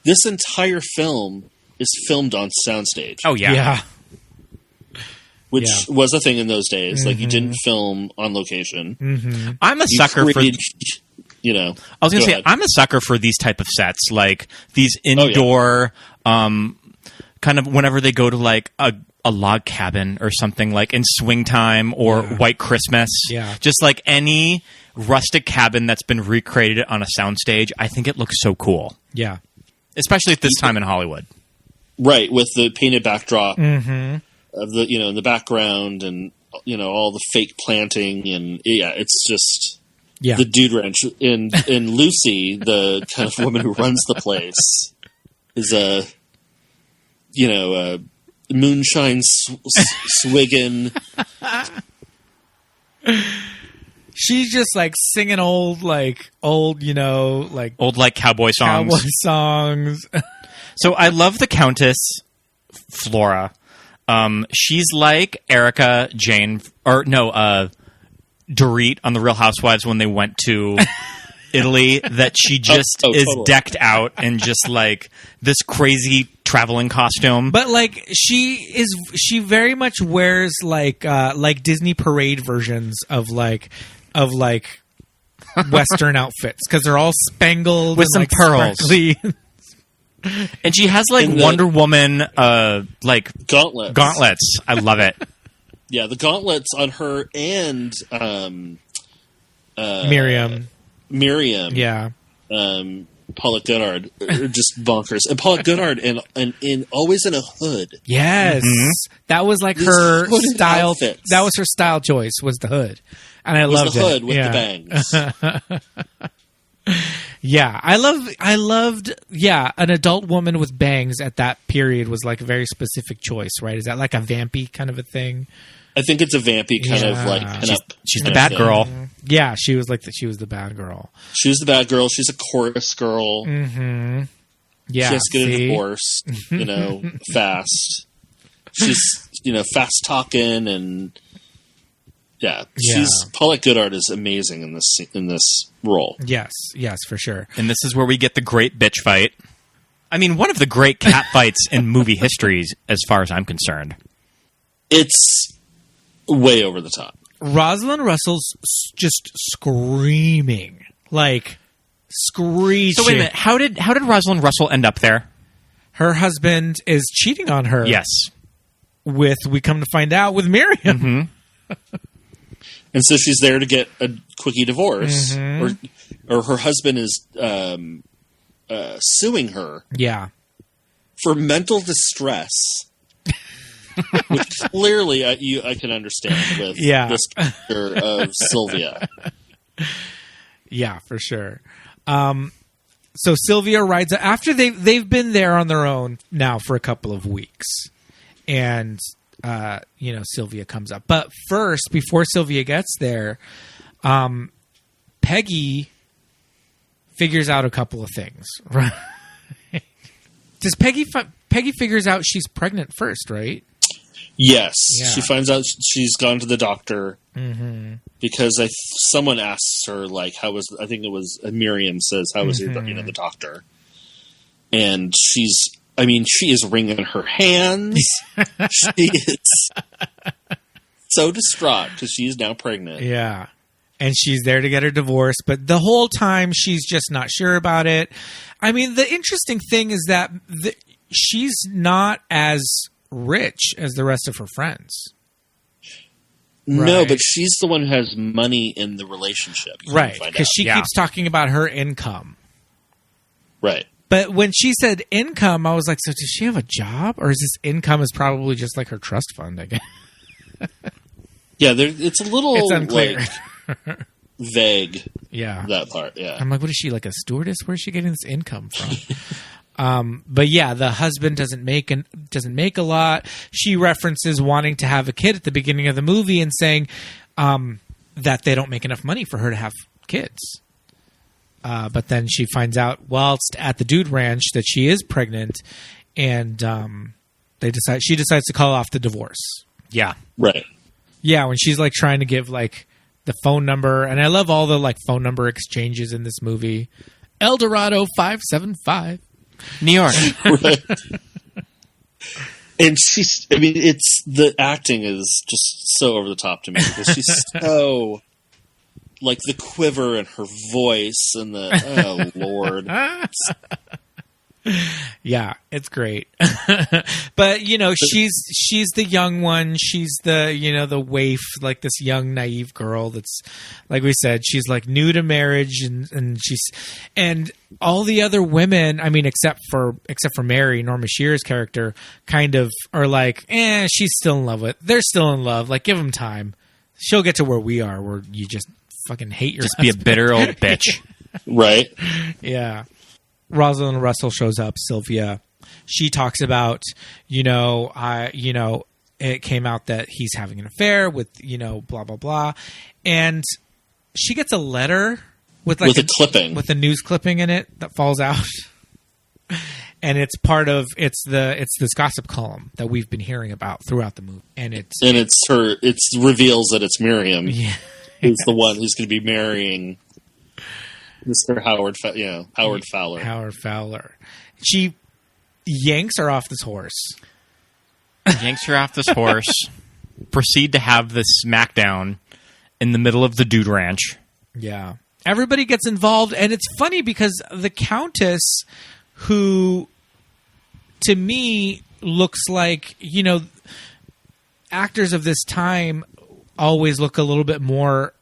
This entire film is filmed on soundstage. Oh yeah. Yeah. Which was a thing in those days. Like, you didn't film on location. I'm a sucker for... You know, I was going to say, ahead. I'm a sucker for these type of sets, like these indoor, kind of whenever they go to like a log cabin or something, like in Swing Time or White Christmas. Yeah. Just like any rustic cabin that's been recreated on a soundstage. I think it looks so cool. Yeah. Especially at this time in Hollywood. Right, with the painted backdrop of the, you know, in the background, and, you know, all the fake planting, and it's just the dude ranch. And Lucy, the kind of woman who runs the place, is a moonshine swiggin. She's just like singing old cowboy songs. songs. So I love the Countess Flora. She's like Erica Jane, or no, Dorit on The Real Housewives when they went to Italy, that she just is totally decked out in just like this crazy traveling costume. But like she very much wears like Disney parade versions of Western outfits, because they're all spangled with and, some pearls. Sparkly. And she has like Wonder Woman like gauntlets. I love it. Yeah, the gauntlets on her and Miriam. Yeah. Paula Goddard are just bonkers. And Paula Goddard and always in a hood. Yes. Mm-hmm. That was like These her hooded style. outfits. That was her style choice, was the hood. And I loved the hood it. with the bangs. Yeah. I loved an adult woman with bangs at that period was like a very specific choice, right? Is that like a vampy kind of a thing? I think it's a vampy kind of like pinup. She's the bad girl. Yeah, she was the bad girl. She was the bad girl. She's a chorus girl. Mm-hmm. Yeah, she has to get a divorce, fast. She's, fast talking and Paula Goddard is amazing in this role. Yes, for sure. And this is where we get the great bitch fight. I mean, one of the great cat fights in movie histories, as far as I'm concerned. It's way over the top. Rosalind Russell's just screaming, like screeching. So wait a minute, how did Rosalind Russell end up there? Her husband is cheating on her. Yes, we come to find out with Miriam. Mm-hmm. And so she's there to get a quickie divorce, or her husband is suing her. Yeah, for mental distress. Which clearly I can understand with this character of Sylvia. Yeah, for sure. So Sylvia rides after they've been there on their own now for a couple of weeks, and Sylvia comes up. But first, before Sylvia gets there, Peggy figures out a couple of things. Right? Does Peggy figures out she's pregnant first, right? Yes, Yeah. She finds out she's gone to the doctor because someone asks her like, "How was?" I think it was Miriam says, "How was your the doctor?" And she is wringing her hands. She is so distraught because she is now pregnant. Yeah, and she's there to get her divorce, but the whole time she's just not sure about it. I mean, the interesting thing is that she's not as rich as the rest of her friends. No, Right. but she's the one who has money in the relationship. Right, because she keeps talking about her income. Right. But when she said income, I was like, so does she have a job? Or is this income is probably just like her trust fund, I guess? Yeah, it's a little it's unclear. like, vague. Yeah. That part, yeah. I'm like, what is she, like a stewardess? Where's she getting this income from? But yeah, the husband doesn't make a lot. She references wanting to have a kid at the beginning of the movie and saying that they don't make enough money for her to have kids. But then she finds out whilst at the dude ranch that she is pregnant, and she decides to call off the divorce. Yeah, right. Yeah, when she's like trying to give like the phone number, and I love all the like phone number exchanges in this movie. Eldorado 575. New York. Right. And the acting is just so over the top to me because she's so like the quiver in her voice and oh Lord. Yeah, it's great. But she's the young one. She's the the waif, like this young naive girl that's, like we said, she's like new to marriage, and all the other women, I mean, except for Mary, Norma Shear's character, kind of are like, she's still in love they're still in love. Like, give them time. She'll get to where we are, where you just fucking hate your husband. Be a bitter old bitch. Right. Yeah. Rosalind Russell shows up, Sylvia. She talks about, it came out that he's having an affair with, blah, blah, blah. And she gets a letter with a clipping. With a news clipping in it that falls out. And it's this gossip column that we've been hearing about throughout the movie. And it reveals that it's Miriam. Yeah. Who's the one who's going to be marrying Mr. Howard Fowler. Howard Fowler. She yanks her off this horse. Proceed to have this smackdown in the middle of the dude ranch. Yeah. Everybody gets involved, and it's funny because the Countess, who to me looks like, actors of this time always look a little bit more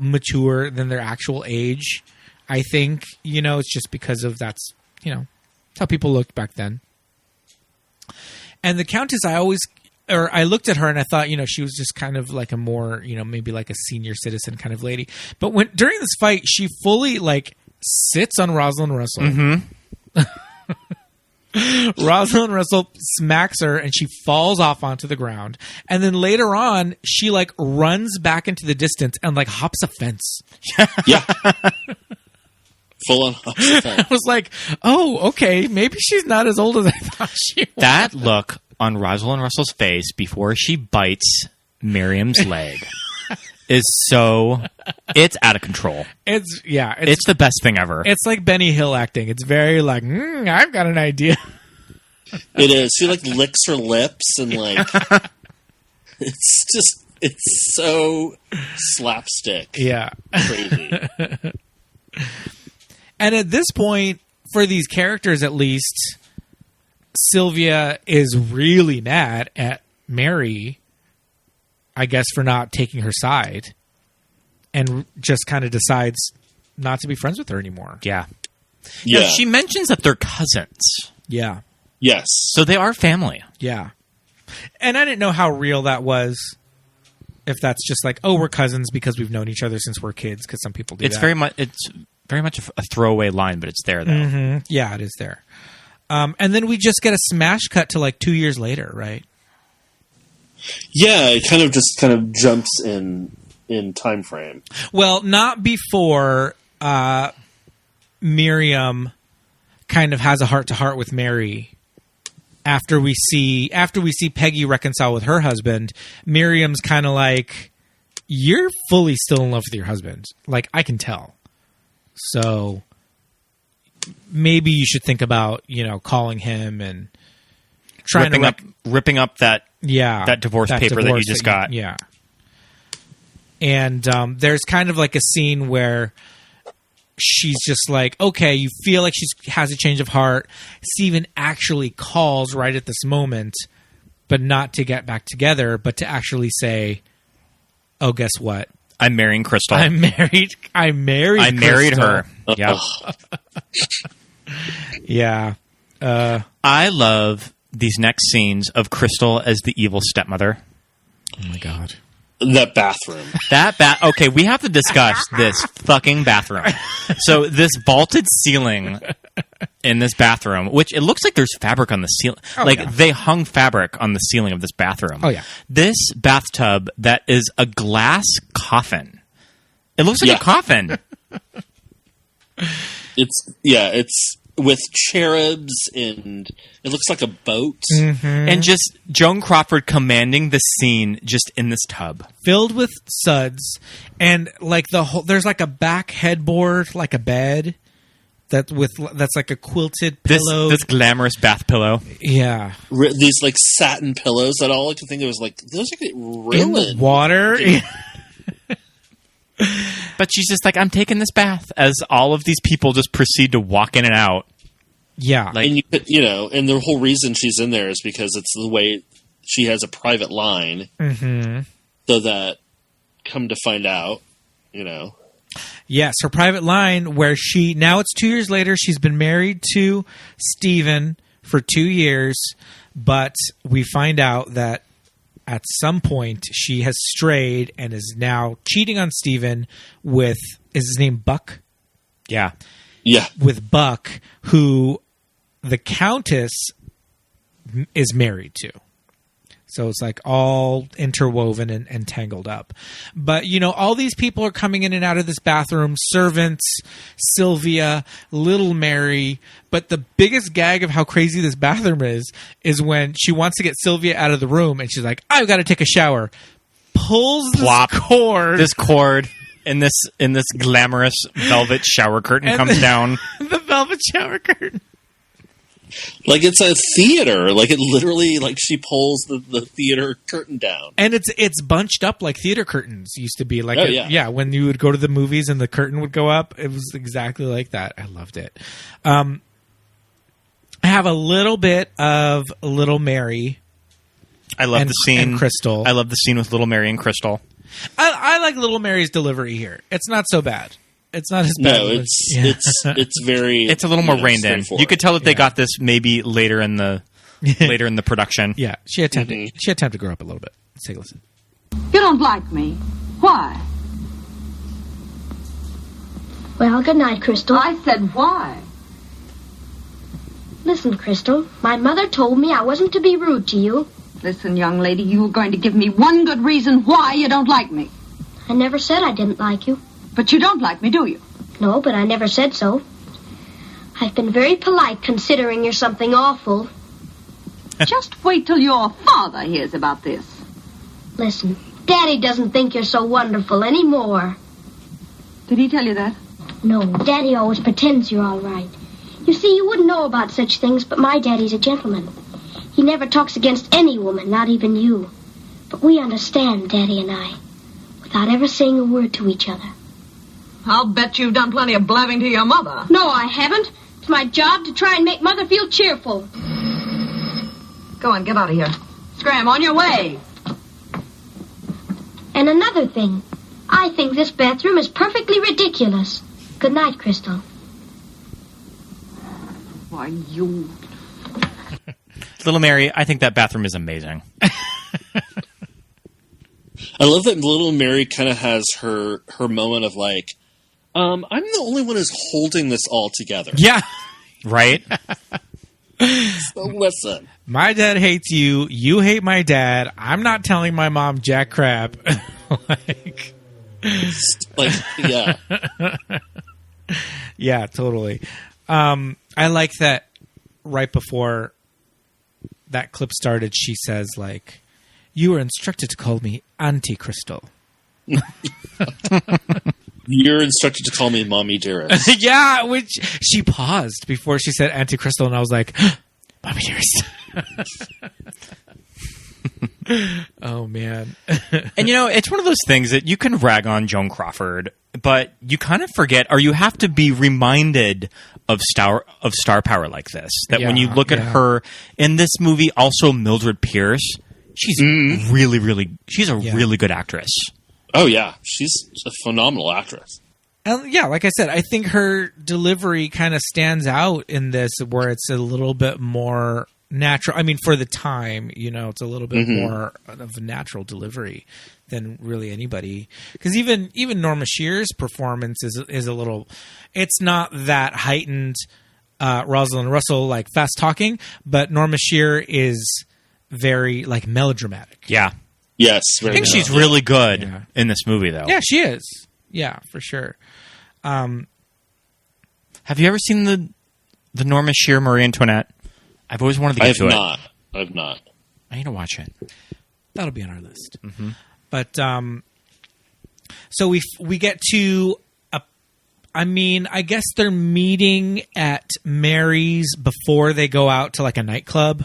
mature than their actual age. I think, it's just because of that's how people looked back then. And the Countess, I looked at her and I thought, she was just kind of like a more, maybe like a senior citizen kind of lady. But during this fight, she fully like sits on Rosalind Russell. Mm-hmm. Rosalind Russell smacks her and she falls off onto the ground. And then later on, she like runs back into the distance and like hops a fence. Yeah. Full on hops a fence. I was like, oh, okay, maybe she's not as old as I thought she was. That look on Rosalind Russell's face before she bites Miriam's leg is it's out of control. It's the best thing ever. It's like Benny Hill acting. It's very like, I've got an idea. It is. She like licks her lips and like, it's so slapstick. Yeah. Crazy. And at this point, for these characters at least, Sylvia is really mad at Mary, I guess, for not taking her side, and just kind of decides not to be friends with her anymore. Yeah. Yeah. Now, she mentions that they're cousins. Yeah. Yes. So they are family. Yeah. And I didn't know how real that was. If that's just like, oh, we're cousins because we've known each other since we're kids, because some people do It's very much a throwaway line, but it's there, though. Mm-hmm. Yeah, it is there. And then we just get a smash cut to like 2 years later, right? Yeah, it kind of jumps in time frame. Well, not before Miriam kind of has a heart-to-heart with Mary. After we see Peggy reconcile with her husband, Miriam's kind of like, you're fully still in love with your husband. Like, I can tell. So maybe you should think about, calling him and trying ripping up that divorce paper that you just got. Yeah. And there's kind of like a scene where she's just like, okay, you feel like she has a change of heart. Steven actually calls right at this moment, but not to get back together, but to actually say, oh, guess what? I'm marrying Crystal. I married her. Yeah. Yeah. I love these next scenes of Crystal as the evil stepmother. Oh my God. That bathroom. Okay, we have to discuss this fucking bathroom. So this vaulted ceiling in this bathroom, which it looks like there's fabric on the ceiling. They hung fabric on the ceiling of this bathroom. Oh, yeah. This bathtub that is a glass coffin. It looks like a coffin. It's with cherubs, and it looks like a boat. Mm-hmm. And just Joan Crawford commanding the scene just in this tub. Filled with suds, and like there's like a back headboard, like a bed that's like a quilted pillow. This glamorous bath pillow. Yeah. These like satin pillows that all I could think of was like, those are get ruined. In the water. But she's just like, I'm taking this bath, as all of these people just proceed to walk in and out. Yeah. And and the whole reason she's in there is because it's the way she has a private line. Mm-hmm. So that, come to find out, Yes, her private line where now it's 2 years later, she's been married to Steven for 2 years, but we find out that at some point she has strayed and is now cheating on Steven with, is his name Buck? Yeah. Yeah. With Buck, who the Countess is married to. So it's like all interwoven and tangled up. But, all these people are coming in and out of this bathroom. Servants, Sylvia, little Mary. But the biggest gag of how crazy this bathroom is when she wants to get Sylvia out of the room and she's like, I've got to take a shower. Pulls this cord and this glamorous velvet shower curtain comes down. The velvet shower curtain. Like it's a theater. Like it literally, like she pulls the theater curtain down. And it's bunched up like theater curtains used to be. Like when you would go to the movies and the curtain would go up, it was exactly like that. I loved it. I have a little bit of Little Mary I love the scene. And Crystal. I love the scene with Little Mary and Crystal. I like Little Mary's delivery here. It's not so bad. It's not as bad. No, it's very. It's a little more reined in. You could tell that they got this maybe later in the production. Yeah, she had time to grow up a little bit. Let's take a listen. You don't like me. Why? Well, good night, Crystal. I said why. Listen, Crystal, my mother told me I wasn't to be rude to you. Listen, young lady, you were going to give me one good reason why you don't like me. I never said I didn't like you. But you don't like me, do you? No, but I never said so. I've been very polite considering you're something awful. Just wait till your father hears about this. Listen, Daddy doesn't think you're so wonderful anymore. Did he tell you that? No, Daddy always pretends you're all right. You see, you wouldn't know about such things, but my Daddy's a gentleman. He never talks against any woman, not even you. But we understand, Daddy and I, without ever saying a word to each other. I'll bet you've done plenty of blabbing to your mother. No, I haven't. It's my job to try and make Mother feel cheerful. Go on, get out of here. Scram, on your way. And another thing, I think this bathroom is perfectly ridiculous. Good night, Crystal. Why, you... Little Mary, I think that bathroom is amazing. I love that Little Mary kind of has her moment of like, I'm the only one who's holding this all together. Yeah. Right? So listen. My dad hates you. You hate my dad. I'm not telling my mom jack crap. Yeah. Yeah, totally. I like that right before that clip started, she says, like, you were instructed to call me Auntie Crystal. You're instructed to call me Mommy Dearest. Yeah, which she paused before she said Auntie Crystal, and I was like, Mommy Dearest. Oh, man. And, you know, it's one of those things that you can rag on Joan Crawford, but you kind of forget, or you have to be reminded of star power like this. That when you look at her in this movie, also Mildred Pierce, she's she's a really good actress. Oh, yeah. She's a phenomenal actress. And yeah, like I said, I think her delivery kind of stands out in this, where it's a little bit more natural. I mean, for the time, you know, it's a little bit more of a natural delivery than really anybody. Because even Norma Shear's performance is a little. It's not that heightened, Rosalind Russell like fast talking, but Norma Shear is very like melodramatic. Yeah. Yes. I think she's really good in this movie, though. Yeah, she is. Yeah, for sure. Have you ever seen the Norma Shear Marie Antoinette? I've always wanted to get to it. I have not. I need to watch it. That'll be on our list. Mm-hmm. But so we get to I guess they're meeting at Mary's before they go out to like a nightclub.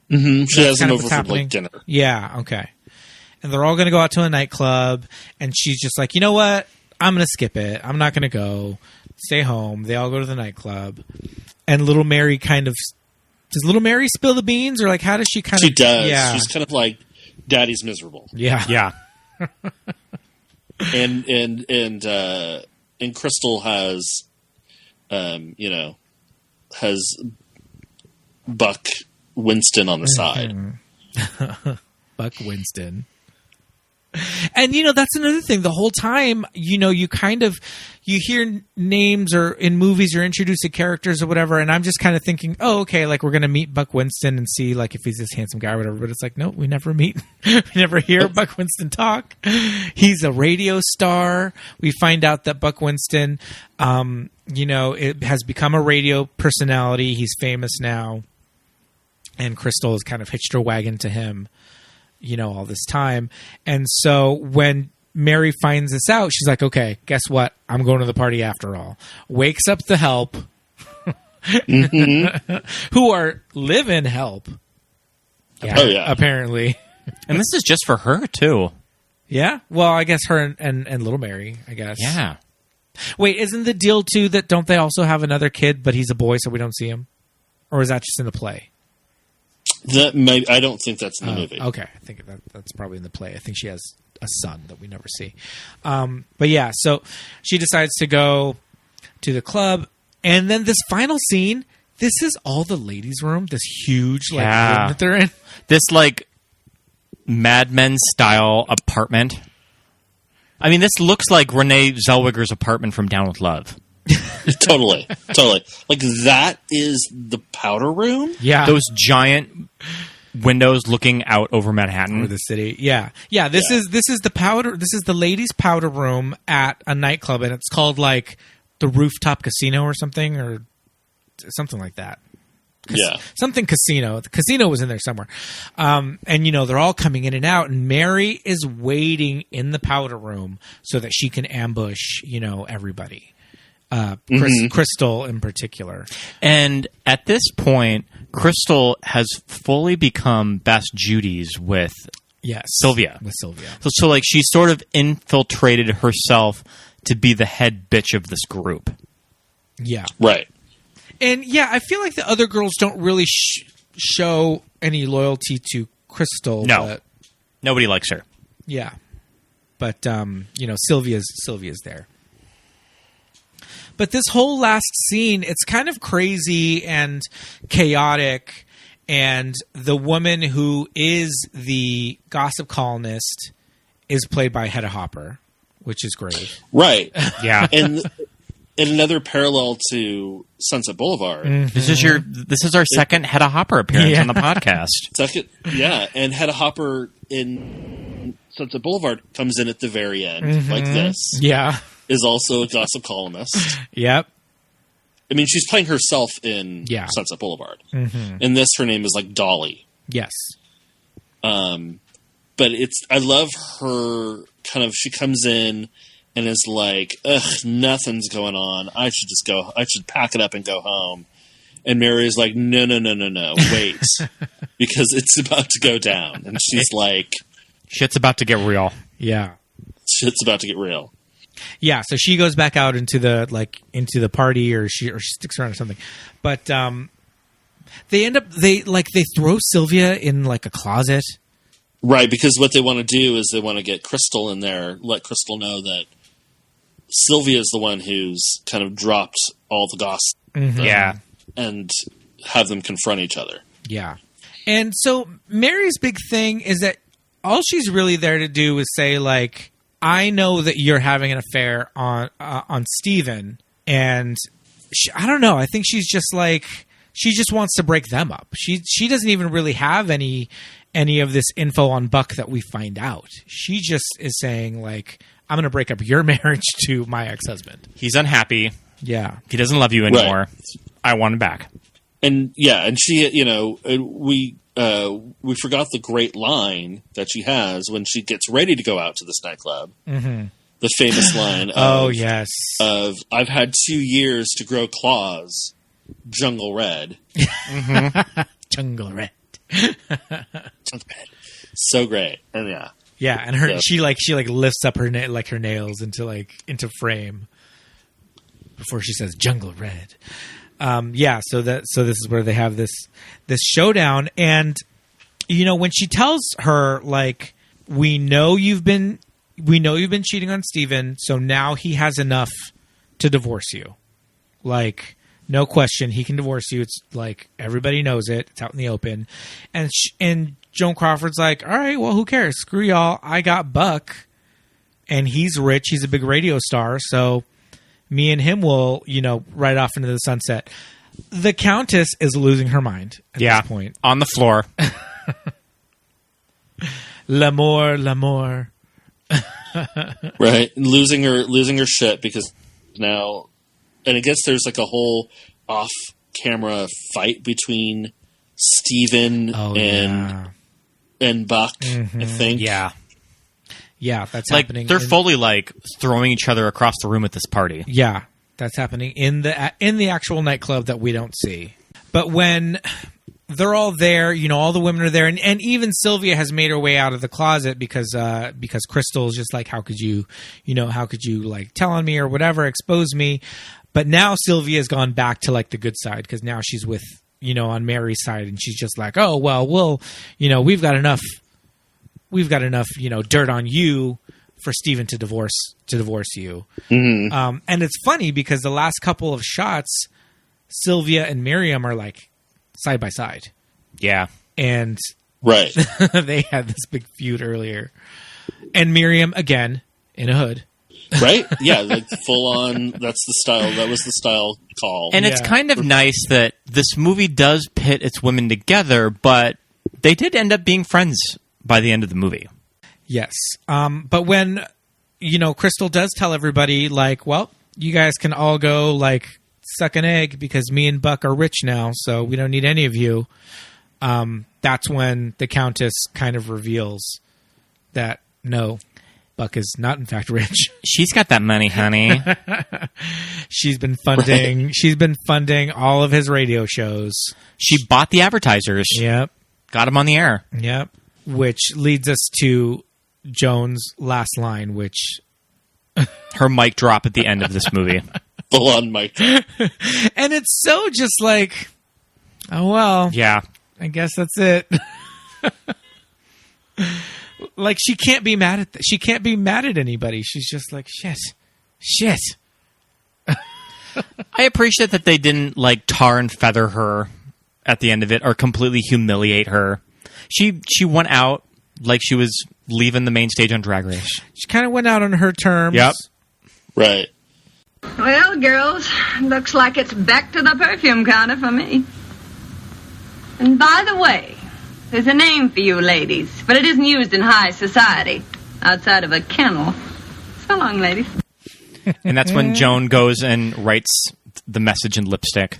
Mm-hmm. She has them over for like dinner. Yeah. Okay. And they're all going to go out to a nightclub, and she's just like, you know what? I'm going to skip it. I'm not going to go. Stay home. They all go to the nightclub, and Little Mary does Little Mary spill the beans, or like how does she kind of? She does. Yeah. She's kind of like, Daddy's miserable. Yeah. Yeah. and Crystal has, has Buck Winston on the side. Buck Winston. And, you know, that's another thing. The whole time, you know, you hear names or in movies you're introduced to characters or whatever, and I'm just kind of thinking, oh, okay, like we're going to meet Buck Winston and see like if he's this handsome guy or whatever. But it's like, no, we never meet. We never hear Buck Winston talk. He's a radio star. We find out that Buck Winston, it has become a radio personality. He's famous now. And Crystal has kind of hitched her wagon to him, you know, all this time. And so when Mary finds this out, she's like, okay, guess what? I'm going to the party after all. Wakes up the help, who are live-in help. Yeah, oh, yeah. Apparently. And this is just for her, too. Yeah? Well, I guess her and Little Mary, I guess. Yeah. Wait, isn't the deal, too, that don't they also have another kid, but he's a boy, so we don't see him? Or is that just in the play? I don't think that's in the movie. Okay, I think that's probably in the play. I think she has a son that we never see. But yeah, so she decides to go to the club, and then this final scene. This is all the ladies' room. This huge room that they're in. This Mad Men style apartment. I mean, this looks like Renee Zellweger's apartment from Down with Love. Totally. Like, that is the powder room? Yeah. Those giant windows looking out over Manhattan. Over the city. Yeah. Yeah, this is the ladies' powder room at a nightclub, and it's called, like, the Rooftop Casino or something like that. Yeah. Something casino. The casino was in there somewhere. And, they're all coming in and out, and Mary is waiting in the powder room so that she can ambush, everybody. Crystal in particular. And at this point, Crystal has fully become Best Judy's with Sylvia. With Sylvia. So she sort of infiltrated herself to be the head bitch of this group. Yeah. Right. And yeah, I feel like the other girls don't really show any loyalty to Crystal. No. But, nobody likes her. Yeah. But, Sylvia's there. But this whole last scene, it's kind of crazy and chaotic. And the woman who is the gossip columnist is played by Hedda Hopper, which is great. Right. Yeah. And another parallel to Sunset Boulevard. Mm-hmm. This is our second Hedda Hopper appearance on the podcast. Second, yeah. And Hedda Hopper in Sunset Boulevard comes in at the very end, like this. Yeah. Is also a gossip columnist. Yep. I mean, she's playing herself in Sunset Boulevard. Mm-hmm. In this, her name is like Dolly. Yes. But I love her kind of, she comes in and is like, ugh, nothing's going on. I should pack it up and go home. And Mary's like, no, wait. Because it's about to go down. And she's like... Shit's about to get real. Yeah. Shit's about to get real. Yeah, so she goes back out into the party, or she sticks around or something. But they throw Sylvia in like a closet. Right, because what they want to do is they want to get Crystal in there, let Crystal know that Sylvia is the one who's kind of dropped all the gossip. Mm-hmm. Yeah. And have them confront each other. Yeah. And so Mary's big thing is that all she's really there to do is say, like, I know that you're having an affair on Steven, and I don't know. I think she's just like, she just wants to break them up. She doesn't even really have any of this info on Buck that we find out. She just is saying, like, I'm going to break up your marriage to my ex-husband. He's unhappy. Yeah. He doesn't love you anymore. Right. I want him back. And yeah, and she, we forgot the great line that she has when she gets ready to go out to this nightclub. Mm-hmm. The famous line of I've had 2 years to grow claws, jungle red. Mm-hmm. Jungle red. Jungle red. So great. And yeah. Yeah, and she lifts up her nails into frame before she says jungle red. So this is where they have this showdown, and when she tells her, like, we know you've been cheating on Steven, so now he has enough to divorce you. Like, no question, he can divorce you. It's like everybody knows it. It's out in the open. And Joan Crawford's like, all right, well, who cares? Screw y'all. I got Buck, and he's rich. He's a big radio star, so me and him will, ride off into the sunset. The Countess is losing her mind at this point. On the floor. L'amour. Right. Losing her shit because now, and I guess there's like a whole off-camera fight between Steven and Buck, I think. Yeah. Yeah, that's like, happening. They're fully like throwing each other across the room at this party. Yeah, that's happening in the actual nightclub that we don't see. But when they're all there, all the women are there, and even Sylvia has made her way out of the closet because Crystal's just like, how could you like tell on me or whatever, expose me? But now Sylvia's gone back to like the good side because now she's with on Mary's side, and she's just like, oh, well, we've got enough, dirt on you for Stephen to divorce you. Mm-hmm. And it's funny because the last couple of shots, Sylvia and Miriam are like side by side. Yeah. And right. they had this big feud earlier. And Miriam, again, in a hood. Right? Yeah, like full on, that's the style. That was the style call. And it's kind of nice that this movie does pit its women together, but they did end up being friends by the end of the movie. Yes. But when, Crystal does tell everybody, like, well, you guys can all go, like, suck an egg because me and Buck are rich now, so we don't need any of you. That's when the Countess kind of reveals that, no, Buck is not in fact rich. She's got that money, honey. She's been funding all of his radio shows. She bought the advertisers. Yep. Got him on the air. Yep. Which leads us to Joan's last line, which her mic drop at the end of this movie. Full on mic drop. And it's so just like, oh well. Yeah. I guess that's it. Like she can't be mad at she can't be mad at anybody. She's just like shit. I appreciate that they didn't like tar and feather her at the end of it or completely humiliate her. She went out like she was leaving the main stage on Drag Race. She kind of went out on her terms. Yep. Right. Well, girls, looks like it's back to the perfume counter for me. And by the way, there's a name for you ladies, but it isn't used in high society outside of a kennel. So long, ladies. And that's when Joan goes and writes the message in lipstick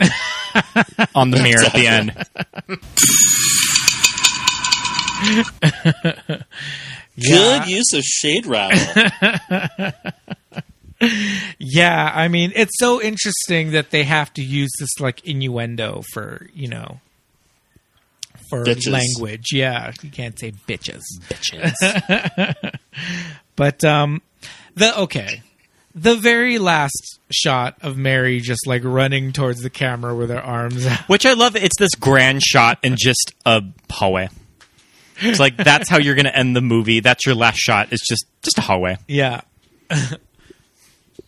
on the mirror at the end. Good use of shade rattle. Yeah, I mean, it's so interesting that they have to use this like innuendo for, for bitches. Language. Yeah, you can't say bitches. But the very last shot of Mary just like running towards the camera with her arms out. Which I love. It's this grand shot in just a hallway. It's like that's how you're going to end the movie. That's your last shot. It's just a hallway. Yeah.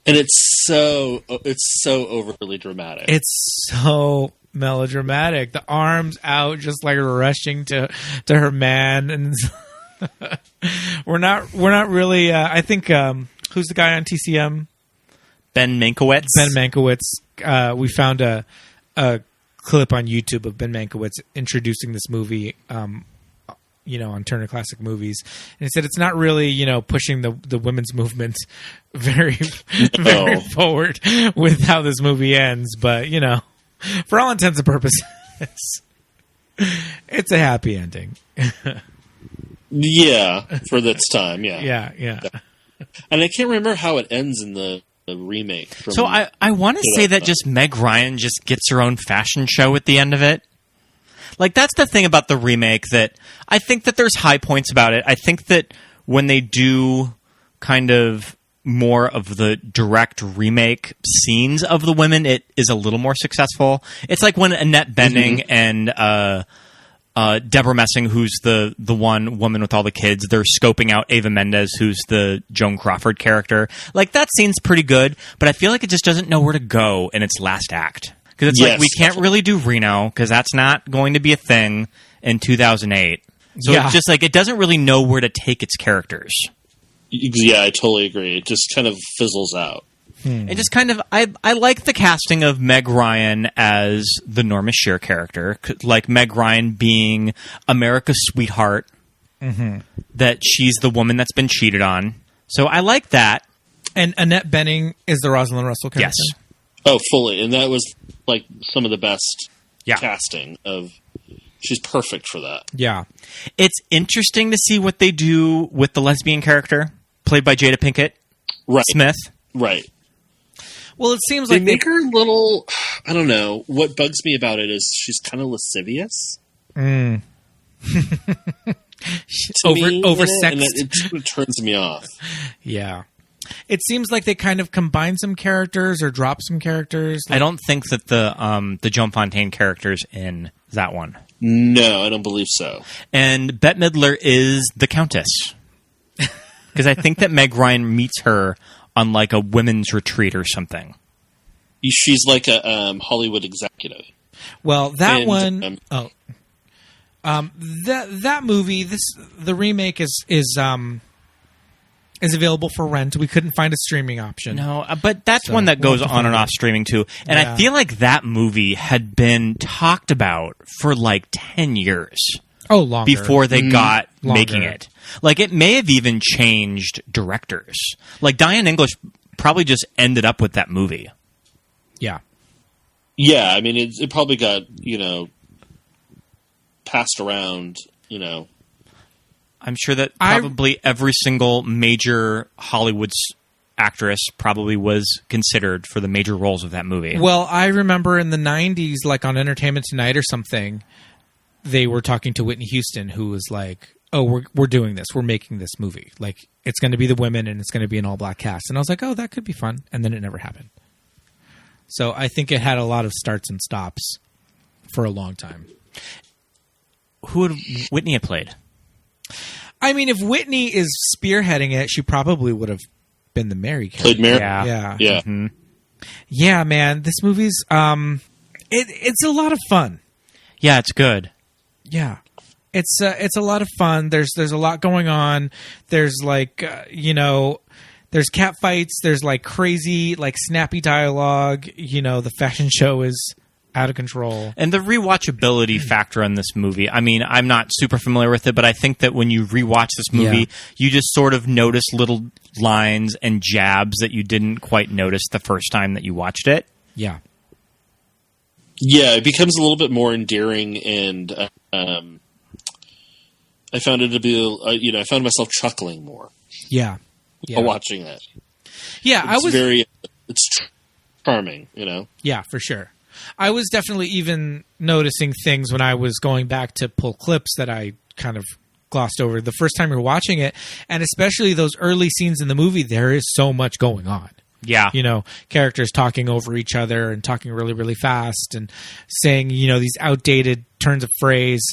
And it's so overly dramatic. It's so melodramatic. The arms out, just like rushing to her man, and we're not really. I think who's the guy on TCM? Ben Mankiewicz. Ben Mankiewicz. We found a clip on YouTube of Ben Mankiewicz introducing this movie. On Turner Classic Movies, and he said it's not really, pushing the women's movement very forward with how this movie ends, but for all intents and purposes, it's a happy ending. Yeah, for this time, yeah. Yeah. And I can't remember how it ends in the remake. So I want to say that just Meg Ryan just gets her own fashion show at the end of it. Like, that's the thing about the remake that I think that there's high points about it. I think that when they do kind of more of the direct remake scenes of the women, it is a little more successful. It's like when Annette Bening and Deborah Messing, who's the one woman with all the kids, they're scoping out Ava Mendes, who's the Joan Crawford character. Like, that scene's pretty good, but I feel like it just doesn't know where to go in its last act. Because it's like, we can't really do Reno, because that's not going to be a thing in 2008. So it's just like, it doesn't really know where to take its characters. Yeah, I totally agree. It just kind of fizzles out. It just kind of, I like the casting of Meg Ryan as the Norma Shear character. Like Meg Ryan being America's sweetheart, that she's the woman that's been cheated on. So I like that. And Annette Bening is the Rosalind Russell character? Yes. Oh, fully. And that was like some of the best casting of... She's perfect for that. Yeah. It's interesting to see what they do with the lesbian character, played by Jada Pinkett Smith. Right. Well, it seems they like make her a little... I don't know. What bugs me about it is she's kind of lascivious. Over sex. And it turns me off. Yeah. It seems like they kind of combine some characters or drop some characters. I don't think that the Joan Fontaine character's in that one. No, I don't believe so. And Bette Midler is the Countess. Because I think that Meg Ryan meets her on like a women's retreat or something. She's like a Hollywood executive. Well, that that movie, the remake is available for rent. We couldn't find a streaming option. No, but that's one that goes on and off streaming too. And I feel like that movie had been talked about for like 10 years. Oh, longer. Before they got making it. Like, it may have even changed directors. Like, Diane English probably just ended up with that movie. Yeah. Yeah, I mean, it probably got, passed around, I'm sure that probably every single major Hollywood actress probably was considered for the major roles of that movie. Well, I remember in the 90s, like on Entertainment Tonight or something, they were talking to Whitney Houston, who was like, oh, we're doing this. We're making this movie. Like, it's going to be the women and it's going to be an all-black cast. And I was like, oh, that could be fun. And then it never happened. So I think it had a lot of starts and stops for a long time. Who would Whitney have played? I mean, if Whitney is spearheading it, she probably would have been the Mary character. Played Mary? Yeah. Mm-hmm. Yeah, man. This movie's it's a lot of fun. Yeah, it's good. Yeah. It's a lot of fun. There's a lot going on. There's like there's cat fights. There's like crazy like snappy dialogue. The fashion show is out of control. And the rewatchability factor on this movie, I mean, I'm not super familiar with it, but I think that when you rewatch this movie, you just sort of notice little lines and jabs that you didn't quite notice the first time that you watched it. Yeah. Yeah, it becomes a little bit more endearing, and I found it to be, I found myself chuckling more. Yeah. While watching it. Yeah, it's charming, Yeah, for sure. I was definitely even noticing things when I was going back to pull clips that I kind of glossed over the first time you're watching it, and especially those early scenes in the movie, there is so much going on. Yeah. Characters talking over each other and talking really, really fast and saying, these outdated turns of phrase.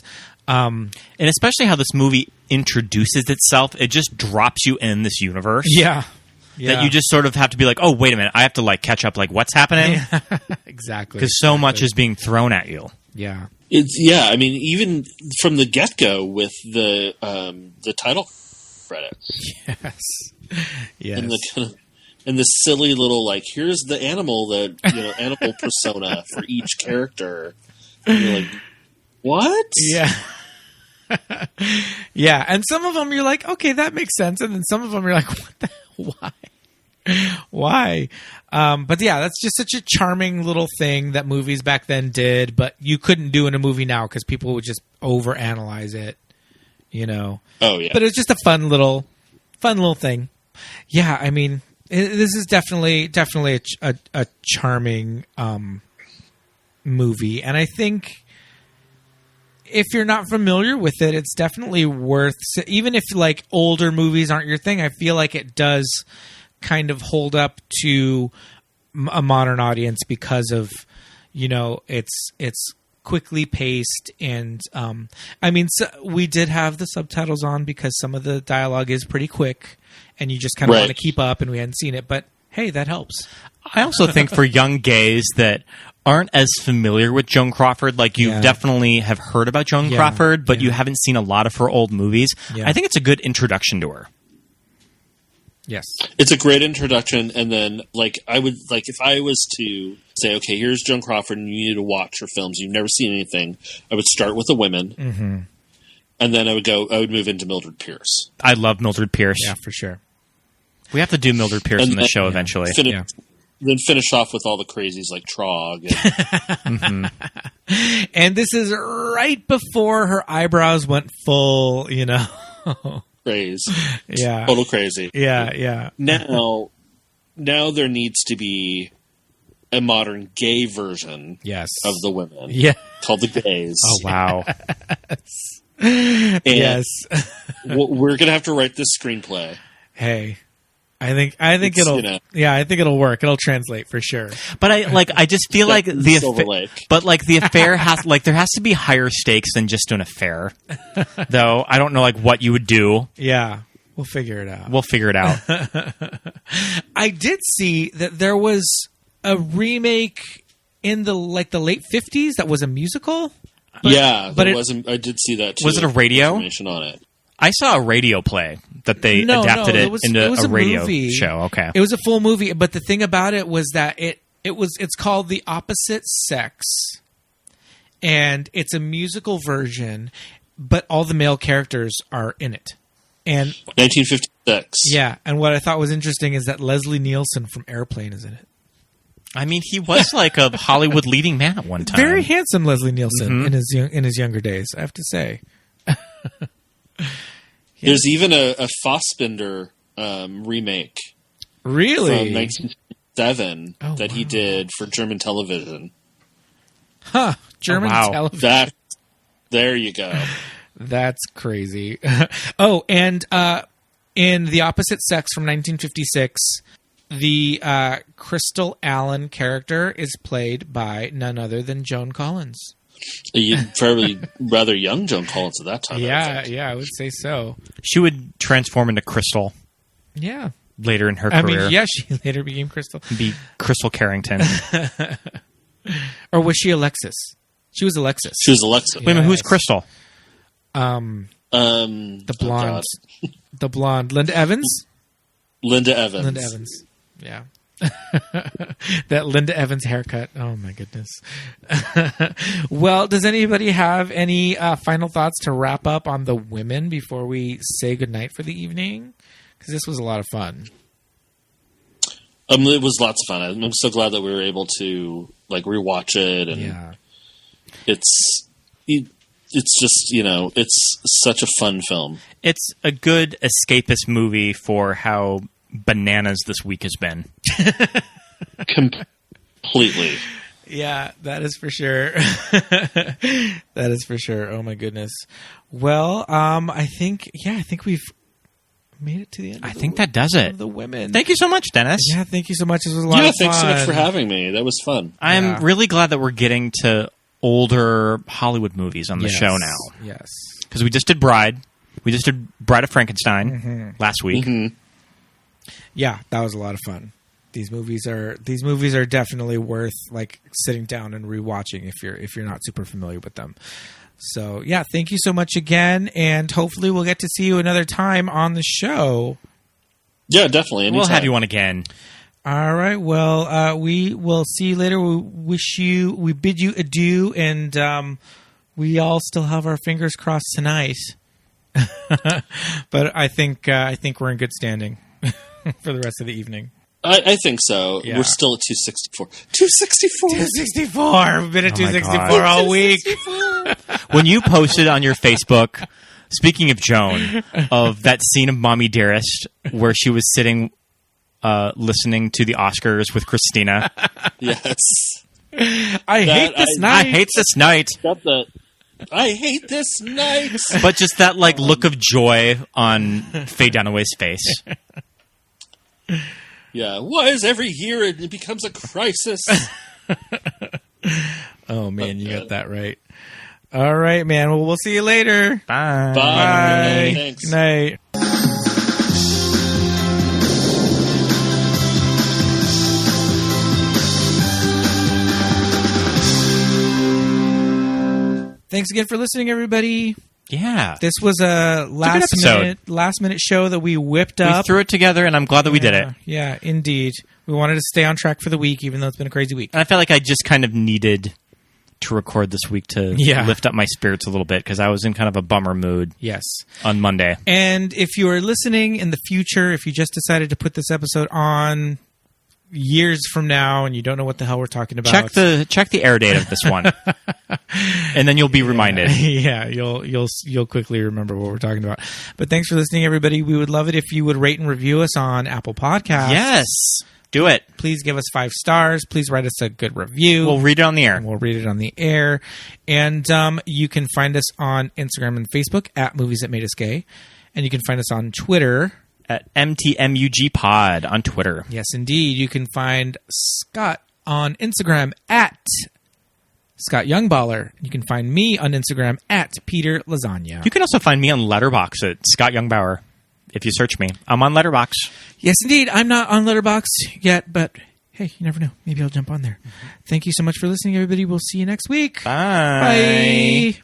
And especially how this movie introduces itself. It just drops you in this universe. Yeah. That you just sort of have to be like, oh, wait a minute. I have to like catch up. Like, what's happening? Yeah. Exactly. Because so much is being thrown at you. Yeah. I mean, even from the get-go with the title credits. Yes. And the silly little, like, here's the animal that, animal persona for each character. And you're like, what? Yeah. Yeah. And some of them you're like, okay, that makes sense. And then some of them you're like, what the why? But yeah, that's just such a charming little thing that movies back then did, but you couldn't do in a movie now because people would just overanalyze it, Oh, yeah. But it's just a fun little thing. Yeah, I mean, this is definitely a charming movie, and I think if you're not familiar with it, it's definitely worth, even if like older movies aren't your thing, I feel like it does kind of hold up to a modern audience because of, it's quickly paced. And I mean, so we did have the subtitles on because some of the dialogue is pretty quick and you just kind of want to keep up, and we hadn't seen it, but hey, that helps. I also think for young gays that aren't as familiar with Joan Crawford, like you definitely have heard about Joan Crawford, but you haven't seen a lot of her old movies. Yeah. I think it's a good introduction to her. Yes. It's a great introduction, and then I would if I was to say, okay, here's Joan Crawford and you need to watch her films, you've never seen anything, I would start with the women, and then I would move into Mildred Pierce. I love Mildred Pierce. Yeah, for sure. We have to do Mildred Pierce in the show eventually. Then finish off with all the crazies like Trog. And this is right before her eyebrows went full, Craze. Yeah. Total crazy. Yeah. Now there needs to be a modern gay version of the women. Yeah. Called the Gays. Oh, wow. Yes. We're going to have to write this screenplay. Hey. I think it'll I think it'll work. It'll translate for sure. But I just feel like the affair has there has to be higher stakes than just an affair. Though I don't know what you would do. Yeah. We'll figure it out. I did see that there was a remake in the late 50s that was a musical. But I did see that too. Was it a radio? Information on it. I saw a radio play that they adapted into a radio show. Okay. It was a full movie, but the thing about it was that it's called The Opposite Sex, and it's a musical version, but all the male characters are in it. And 1956. Yeah, and what I thought was interesting is that Leslie Nielsen from Airplane is in it. I mean, he was like a Hollywood leading man at one time. Very handsome Leslie Nielsen in his younger days, I have to say. There's even a Fassbinder remake. Really? From 1907 that he did for German television. Huh. German television. There you go. That's crazy. And in The Opposite Sex from 1956, the Crystal Allen character is played by none other than Joan Collins. Probably rather young Joan Collins at that time. Yeah, I would say so. She would transform into Crystal. Yeah. Later in her career. Yeah, she later became Crystal. Be Crystal Carrington. Or was she Alexis? She was Alexis. She was Alexis. Wait a minute, who's Crystal? The blonde. The blonde. Linda Evans? Linda Evans. Yeah. That Linda Evans haircut. Oh my goodness. Well, does anybody have any final thoughts to wrap up on the women before we say goodnight for the evening? Because this was a lot of fun. It was lots of fun. I'm so glad that we were able to rewatch it, and it's just it's such a fun film. It's a good escapist movie for how bananas this week has been. Completely. Yeah, that is for sure. That is for sure. Oh my goodness. Well, I think we've made it to the end. I think that does it. The women. Thank you so much, Dennis. Yeah, thank you so much. This was a lot of fun. Thanks so much for having me. That was fun. I'm really glad that we're getting to older Hollywood movies on the show now. Yes. Because we just did Bride. We just did Bride of Frankenstein last week. Mm-hmm. Yeah, that was a lot of fun. These movies are definitely worth sitting down and rewatching if you're not super familiar with them. So yeah, thank you so much again, and hopefully we'll get to see you another time on the show. Yeah, definitely. Anytime. We'll have you on again. All right. Well, we will see you later. We bid you adieu, and we all still have our fingers crossed tonight. But I think we're in good standing for the rest of the evening. I think so. Yeah. We're still at 264. 264. 264. We've been at 264 all week. When you posted on your Facebook, speaking of Joan, of that scene of Mommy Dearest where she was sitting listening to the Oscars with Christina. Yes. I hate this night. Stop that. I hate this night. But just that look of joy on Faye Dunaway's face. Yeah. Why is every year it becomes a crisis? Oh man, you got that right. All right, man. Well, we'll see you later. Bye. Bye. Thanks. Good night. Thanks again for listening, everybody. Yeah. This was a last minute show that we whipped up. We threw it together, and I'm glad that we did it. Yeah, indeed. We wanted to stay on track for the week, even though it's been a crazy week. And I felt like I just kind of needed to record this week to lift up my spirits a little bit, because I was in kind of a bummer mood. Yes. On Monday. And if you are listening in the future, if you just decided to put this episode on years from now and you don't know what the hell we're talking about, check the air date of this one. And then you'll be reminded. Yeah, you'll quickly remember what we're talking about. But thanks for listening, everybody. We would love it if you would rate and review us on Apple Podcasts. Yes. Do it. Please give us 5 stars. Please write us a good review. We'll read it on the air. And you can find us on Instagram and Facebook at Movies That Made Us Gay. And you can find us on Twitter At MTMUG Pod on Twitter. Yes, indeed. You can find Scott on Instagram at Scott Youngballer. You can find me on Instagram at Peter Lasagna. You can also find me on Letterboxd at Scott Youngbauer. If you search me, I'm on Letterboxd. Yes, indeed. I'm not on Letterboxd yet, but hey, you never know. Maybe I'll jump on there. Thank you so much for listening, everybody. We'll see you next week. Bye. Bye.